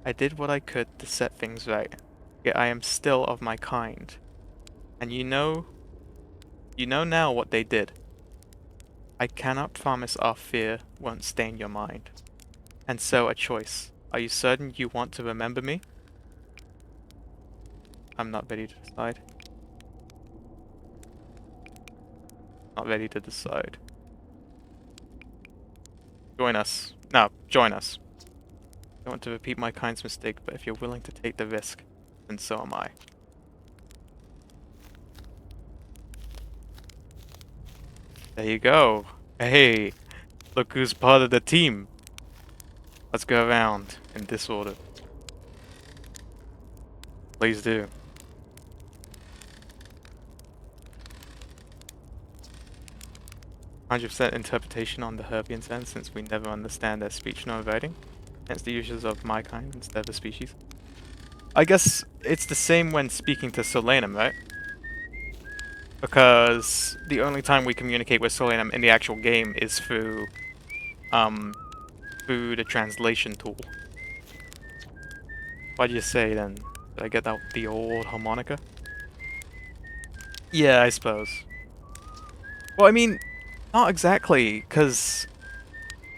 I did what I could to set things right, yet I am still of my kind. And you know now what they did. I cannot promise our fear won't stain your mind. And so a choice. Are you certain you want to remember me? I'm not ready to decide. Not ready to decide. Join us. No, join us. I don't want to repeat my kind's mistake, but if you're willing to take the risk, then so am I. There you go. Hey, look who's part of the team. Let's go around in this order. Please do. 100% interpretation on the Herbians end, since we never understand their speech nor writing. Hence the uses of my kind instead of species. I guess it's the same when speaking to Solanum, right? Because the only time we communicate with Solanum in the actual game is through the translation tool. Why'd you say then? Did I get out the old harmonica? Yeah, I suppose. Well, I mean, not exactly, because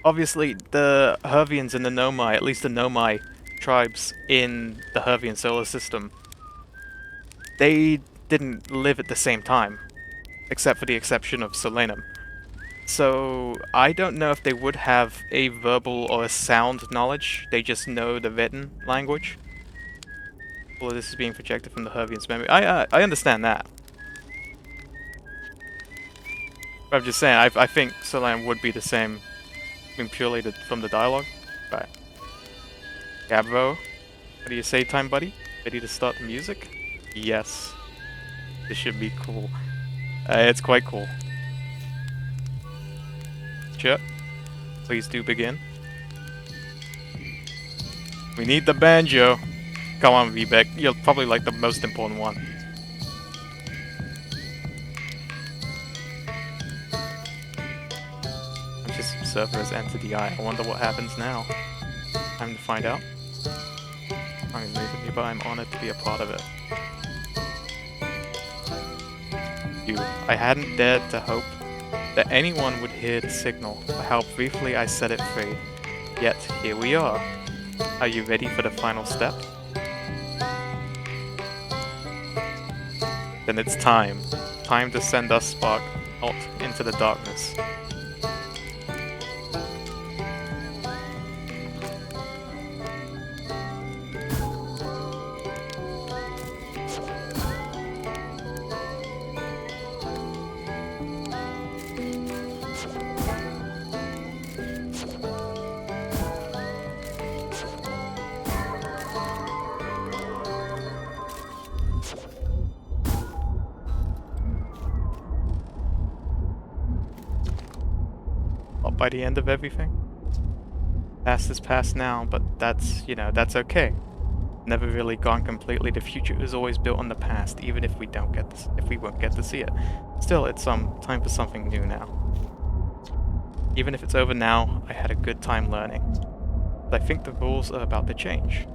obviously the Hervians and the Nomai, at least the Nomai tribes in the Hervian solar system, they didn't live at the same time, except for the exception of Solanum. So I don't know if they would have a verbal or a sound knowledge, they just know the written language. All of this is being projected from the Hervians' memory. I understand that. But I'm just saying, I think Solanum would be the same, I mean, purely from the dialogue. Right. Gabro, what do you say, time buddy? Ready to start the music? Yes. This should be cool. It's quite cool. Chip, please do begin. We need the banjo. Come on, Vivek. You're probably like the most important one. Just observer has entered the eye. I wonder what happens now. Time to find out. I'm amazing, but I'm honored to be a part of it. I hadn't dared to hope that anyone would hear the signal, or how briefly I set it free. Yet, here we are. Are you ready for the final step? Then it's time. Time to send us Spark out into the darkness. By the end of everything. Past is past now, but that's, that's okay. Never really gone completely. The future is always built on the past, even if we won't get to see it. Still, it's time for something new now. Even if it's over now, I had a good time learning. But I think the rules are about to change.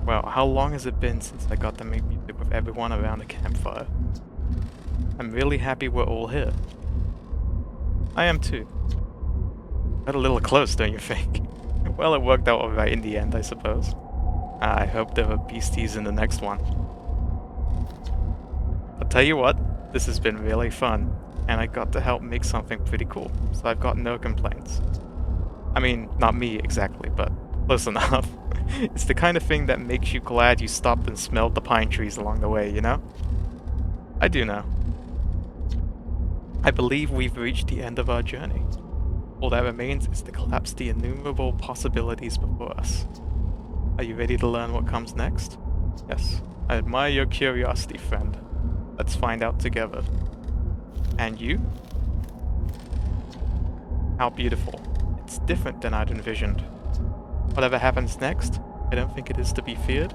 Well, how long has it been since I got to make music with everyone around the campfire? I'm really happy we're all here. I am too. Got a little close, don't you think? Well, it worked out alright in the end, I suppose. I hope there are beasties in the next one. I'll tell you what, this has been really fun, and I got to help make something pretty cool, so I've got no complaints. I mean, not me exactly, but close enough. It's the kind of thing that makes you glad you stopped and smelled the pine trees along the way, you know? I do know. I believe we've reached the end of our journey. All that remains is to collapse the innumerable possibilities before us. Are you ready to learn what comes next? Yes. I admire your curiosity, friend. Let's find out together. And you? How beautiful. It's different than I'd envisioned. Whatever happens next, I don't think it is to be feared.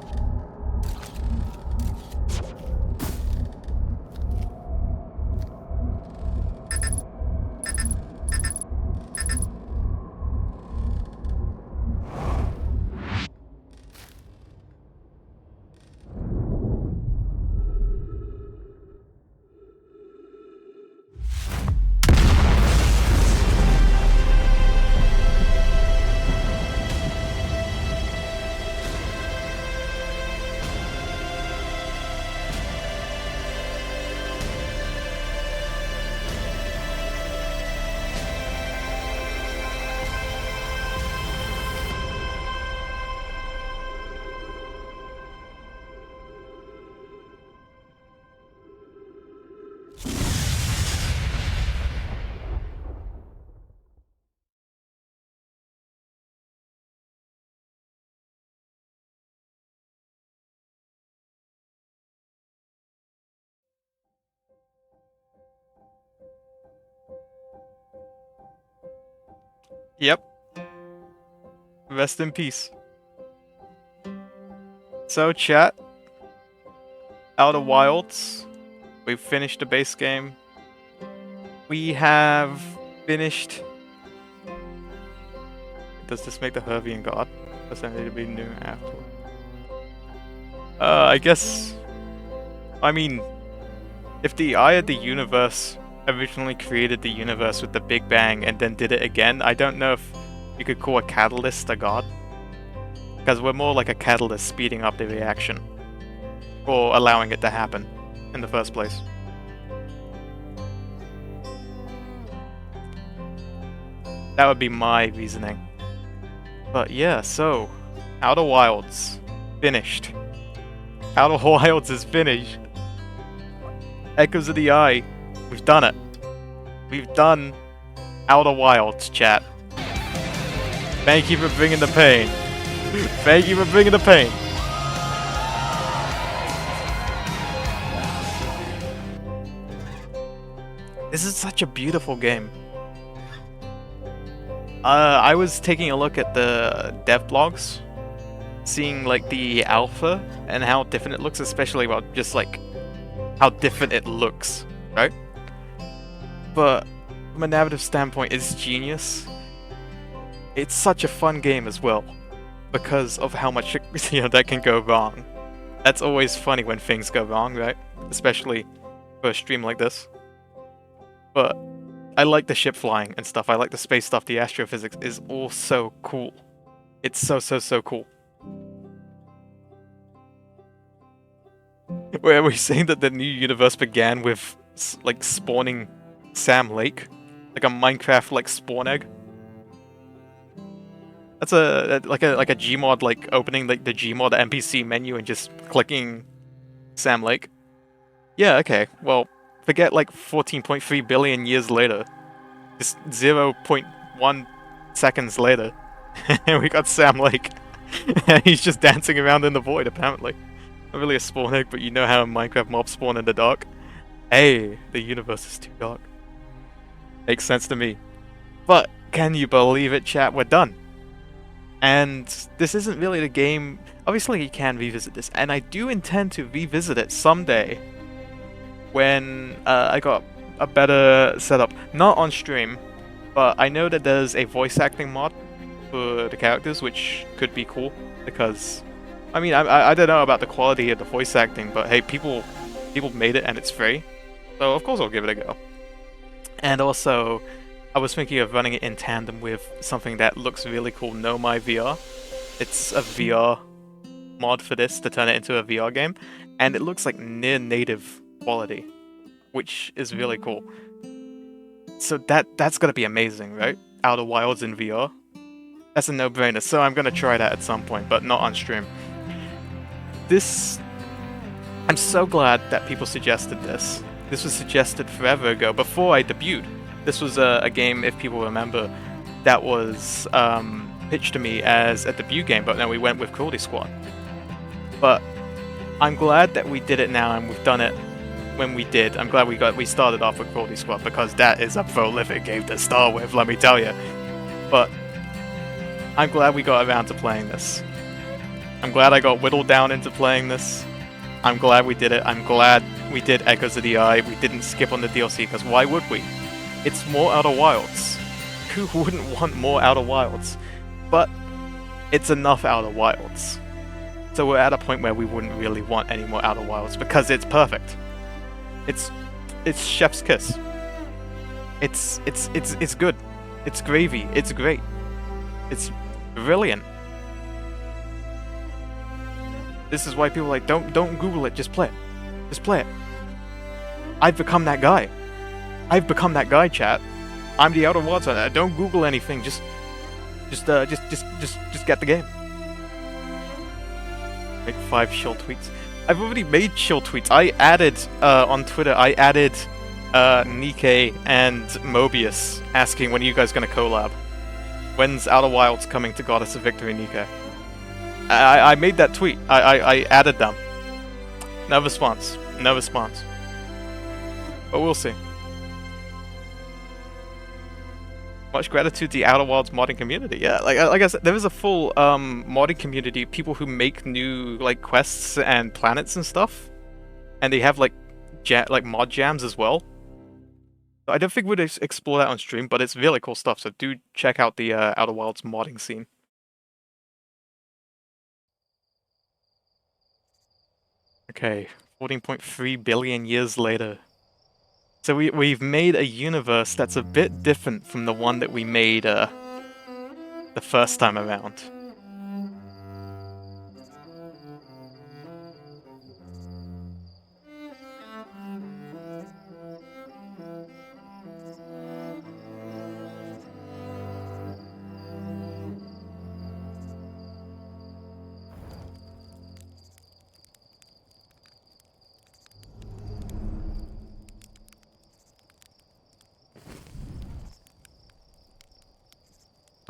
Yep. Rest in peace. So, chat, Outer Wilds, we've finished the base game. We have finished... Does this make the Hervian God? Does that need to be new after? I guess... I mean, if the Eye of the Universe originally created the universe with the Big Bang and then did it again, I don't know if you could call a catalyst a god. Because we're more like a catalyst speeding up the reaction. Or allowing it to happen in the first place. That would be my reasoning. But yeah, so, Outer Wilds, finished. Outer Wilds is finished. Echoes of the Eye, we've done it. We've done Outer Wilds, chat. Thank you for bringing the pain. Thank you for bringing the pain. This is such a beautiful game. I was taking a look at the dev blogs, seeing like the alpha and how different it looks, especially about just like how different it looks, right? But from a narrative standpoint, it's genius. It's such a fun game as well, because of how much that can go wrong. That's always funny when things go wrong, right? Especially for a stream like this. But I like the ship flying and stuff. I like the space stuff. The astrophysics is all so cool. It's so cool. Wait, are we saying that the new universe began with like spawning Sam Lake, like a Minecraft like spawn egg? That's like a Gmod like opening like the Gmod NPC menu and just clicking Sam Lake. Yeah, okay. Well, forget like 14.3 billion years later. Just 0.1 seconds later. And we got Sam Lake. And he's just dancing around in the void, apparently. Not really a spawn egg, but you know how Minecraft mobs spawn in the dark. Hey, the universe is too dark. Makes sense to me. But, can you believe it, chat? We're done. And this isn't really the game... Obviously, you can revisit this. And I do intend to revisit it someday. When I got a better setup. Not on stream, but I know that there's a voice acting mod for the characters, which could be cool, because I mean, I don't know about the quality of the voice acting, but hey, people made it and it's free, so of course I'll give it a go. And also, I was thinking of running it in tandem with something that looks really cool, No My VR. It's a VR mod for this to turn it into a VR game, and it looks like near native quality, which is really cool. So that's gonna be amazing, right? Outer Wilds in VR. That's a no-brainer. So I'm gonna try that at some point, but not on stream. I'm so glad that people suggested this. This was suggested forever ago, before I debuted. This was a game, if people remember, that was pitched to me as a debut game, but then we went with Cruelty Squad. But I'm glad that we did it now, and we've done it when we did. I'm glad we started off with Cruelty Squad, because that is a prolific game to start with, let me tell you. But I'm glad we got around to playing this. I'm glad I got whittled down into playing this. I'm glad we did it. I'm glad we did Echoes of the Eye. We didn't skip on the DLC, because why would we? It's more Outer Wilds. Who wouldn't want more Outer Wilds? But it's enough Outer Wilds. So we're at a point where we wouldn't really want any more Outer Wilds, because it's perfect. It's chef's kiss. It's good. It's gravy. It's great. It's brilliant. This is why people are like, don't Google it, just play it. Just play it. I've become that guy. I've become that guy, chat. I'm the Outer Wilds on that. Don't Google anything, just get the game. Make 5 shill tweets. I've already made shill tweets. I added on Twitter, I added Nikke and Mobius asking when are you guys gonna collab? When's Outer Wilds coming to Goddess of Victory, Nikke? I made that tweet. I added them. No response. No response. But we'll see. Much gratitude to the Outer Wilds modding community. Yeah, like I said, there is a full modding community, people who make new like quests and planets and stuff, and they have like mod jams as well. I don't think we'd explore that on stream, but it's really cool stuff. So do check out the Outer Wilds modding scene. Okay, 14.3 billion years later. So we've made a universe that's a bit different from the one that we made the first time around.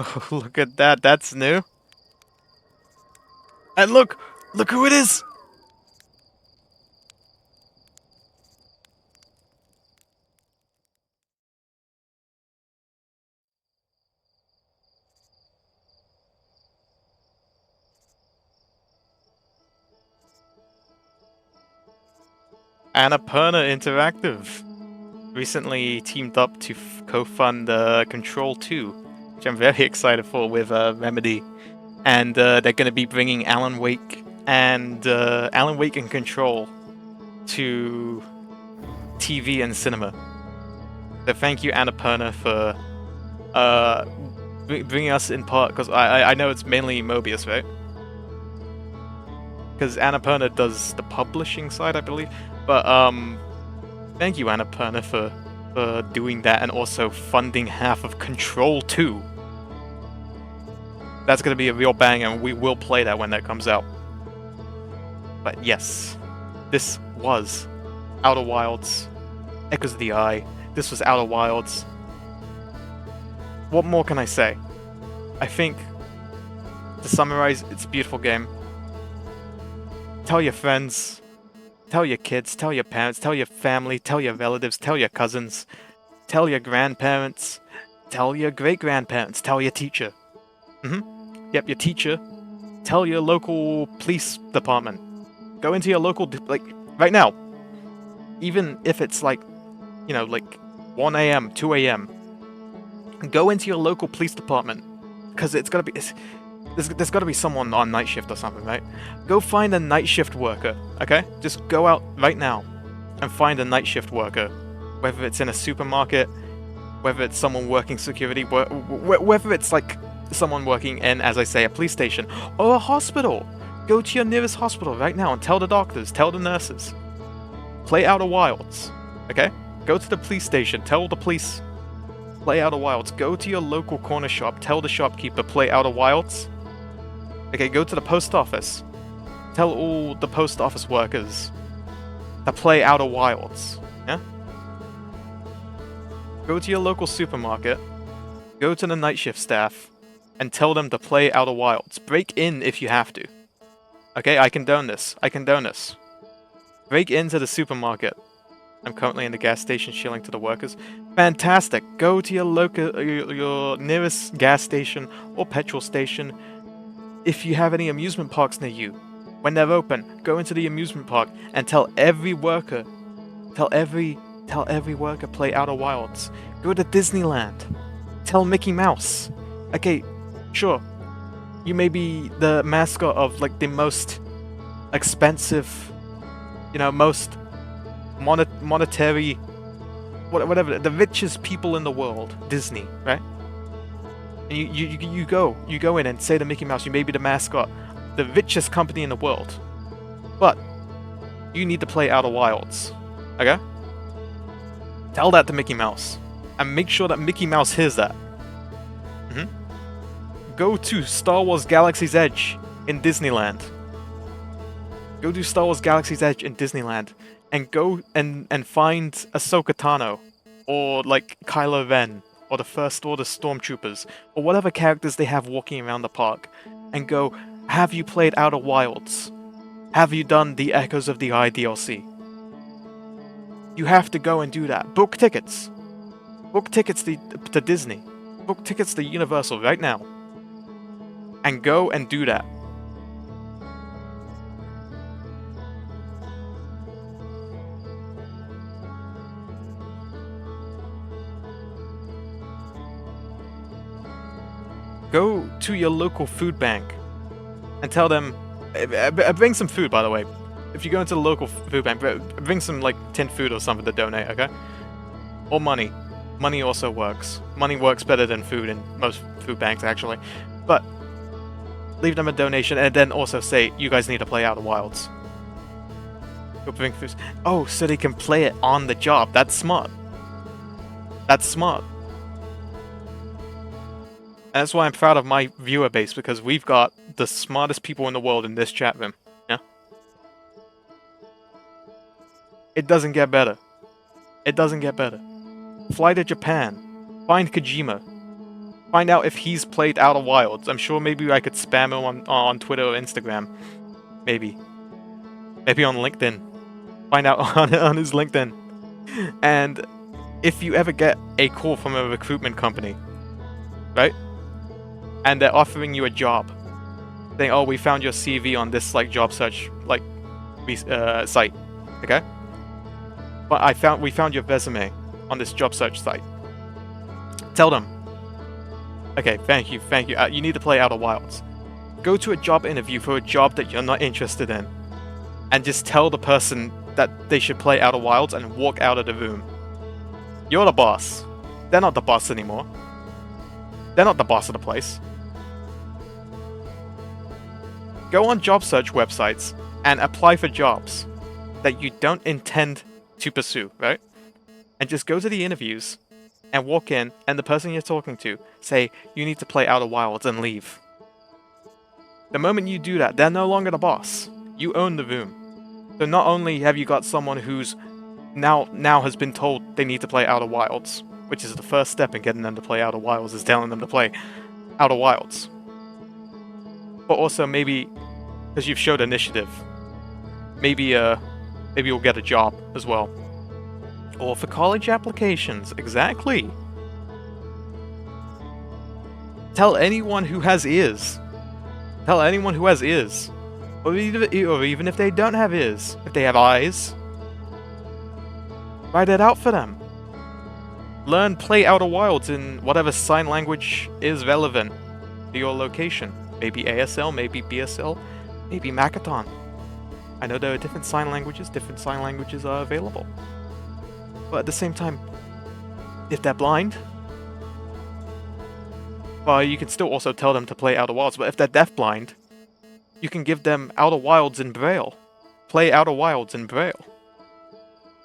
Oh, look at that, that's new. And look who it is! Annapurna Interactive recently teamed up to co-fund Control 2, which I'm very excited for, with Remedy. And they're going to be bringing Alan Wake and Control to TV and cinema. So thank you, Annapurna, for bringing us in part, because I know it's mainly Mobius, right? Because Annapurna does the publishing side, I believe. But thank you, Annapurna, for doing that and also funding half of Control 2. That's going to be a real bang, and we will play that when that comes out. But yes, this was Outer Wilds, Echoes of the Eye. This was Outer Wilds. What more can I say? I think, to summarize, it's a beautiful game. Tell your friends, tell your kids, tell your parents, tell your family, tell your relatives, tell your cousins, tell your grandparents, tell your great-grandparents, tell your teacher. Yep, your teacher. Tell your local police department. Go into your local, like, right now. Even if it's like, you know, like 1 a.m., 2 a.m. Go into your local police department. Because it's gotta be, there's gotta be someone on night shift or something, right? Go find a night shift worker, okay? Just go out right now and find a night shift worker. Whether it's in a supermarket, Whether it's someone working security, whether it's like someone working in, as I say, a police station or a hospital. Go to your nearest hospital right now and tell the doctors, tell the nurses. Play Outer Wilds, okay? Go to the police station, tell the police, play Outer Wilds. Go to your local corner shop, tell the shopkeeper, play Outer Wilds. Okay, go to the post office, tell all the post office workers to play Outer Wilds, yeah? Go to your local supermarket, go to the night shift staff, and tell them to play Outer Wilds. Break in if you have to. Okay, I condone this. I condone this. Break into the supermarket. I'm currently in the gas station shilling to the workers. Fantastic. Go to your nearest gas station or petrol station. If you have any amusement parks near you, when they're open, go into the amusement park and tell every worker, play Outer Wilds. Go to Disneyland. Tell Mickey Mouse. Okay, sure. You may be the mascot of like the most expensive, most monetary, whatever, the richest people in the world, Disney, right? And you go in and say to Mickey Mouse, you may be the mascot, the richest company in the world, but you need to play Outer Wilds, okay? Tell that to Mickey Mouse, and make sure that Mickey Mouse hears that. Go to Star Wars Galaxy's Edge in Disneyland. Go to Star Wars Galaxy's Edge in Disneyland, and go and find Ahsoka Tano, or like Kylo Ren, or the First Order Stormtroopers, or whatever characters they have walking around the park, and go, have you played Outer Wilds? Have you done the Echoes of the Eye DLC? You have to go and do that. Book tickets. Book tickets to Disney. Book tickets to Universal right now. And go and do that. Go to your local food bank and tell them, bring some food, by the way. If you go into the local food bank, bring some like tinned food or something to donate, okay? Or money. Money also works. Money works better than food in most food banks, actually. But leave them a donation, and then also say, you guys need to play Outer Wilds. Go bring food. Oh, so they can play it on the job. That's smart. That's smart. And that's why I'm proud of my viewer base, because we've got the smartest people in the world in this chat room. Yeah? It doesn't get better. It doesn't get better. Fly to Japan. Find Kojima. Find out if he's played Outer Wilds. I'm sure maybe I could spam him on Twitter or Instagram. Maybe. Maybe on LinkedIn. Find out on his LinkedIn. And if you ever get a call from a recruitment company, right? And they're offering you a job, saying, "Oh, we found your CV on this like job search like site, okay? But we found your resume on this job search site." Tell them, "Okay, thank you. You need to play Outer Wilds." Go to a job interview for a job that you're not interested in, and just tell the person that they should play Outer Wilds and walk out of the room. You're the boss. They're not the boss anymore. They're not the boss of the place. Go on job search websites and apply for jobs that you don't intend to pursue, right? And just go to the interviews and walk in, and the person you're talking to say, "You need to play Outer Wilds," and leave. The moment you do that, they're no longer the boss. You own the room. So not only have you got someone who's now has been told they need to play Outer Wilds, which is the first step in getting them to play Outer Wilds, is telling them to play Outer Wilds. But also maybe, because you've showed initiative, maybe you'll get a job as well. Or for college applications, exactly. Tell anyone who has ears. Tell anyone who has ears. Or even if they don't have ears, if they have eyes, write it out for them. Learn Play Outer Wilds in whatever sign language is relevant to your location. Maybe ASL, maybe BSL, maybe Makaton. I know there are different sign languages are available. But at the same time, if they're blind, Well, you can still also tell them to play Outer Wilds, but if they're deafblind, you can give them Outer Wilds in Braille. Play Outer Wilds in Braille.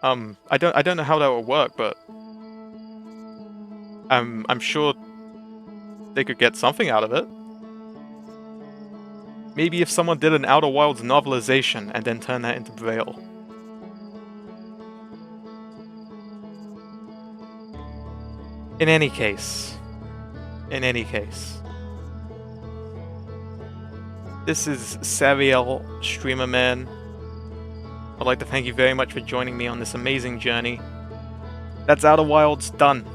I don't know how that will work, but I'm sure they could get something out of it. Maybe if someone did an Outer Wilds novelization and then turned that into Braille. In any case, this is Saviel, Streamer Man. I'd like to thank you very much for joining me on this amazing journey. That's Outer Wilds done.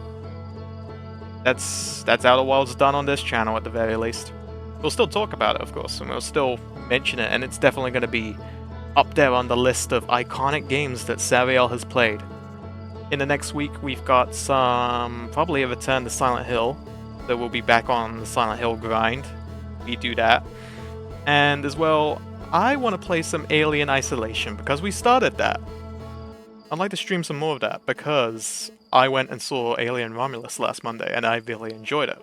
That's Outer Wilds done on this channel at the very least. We'll still talk about it, of course, and we'll still mention it, and it's definitely going to be up there on the list of iconic games that Saviel has played. In the next week, we've got probably a return to Silent Hill, so we'll be back on the Silent Hill grind. We do that. And as well, I want to play some Alien Isolation, because we started that. I'd like to stream some more of that, because I went and saw Alien Romulus last Monday, and I really enjoyed it.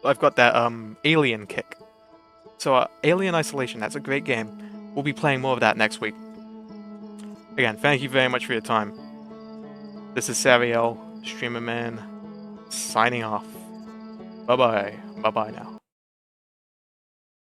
I've got that Alien kick. So Alien Isolation, that's a great game. We'll be playing more of that next week. Again, thank you very much for your time. This is Saviel, Streamer Man, signing off. Bye-bye. Bye-bye now.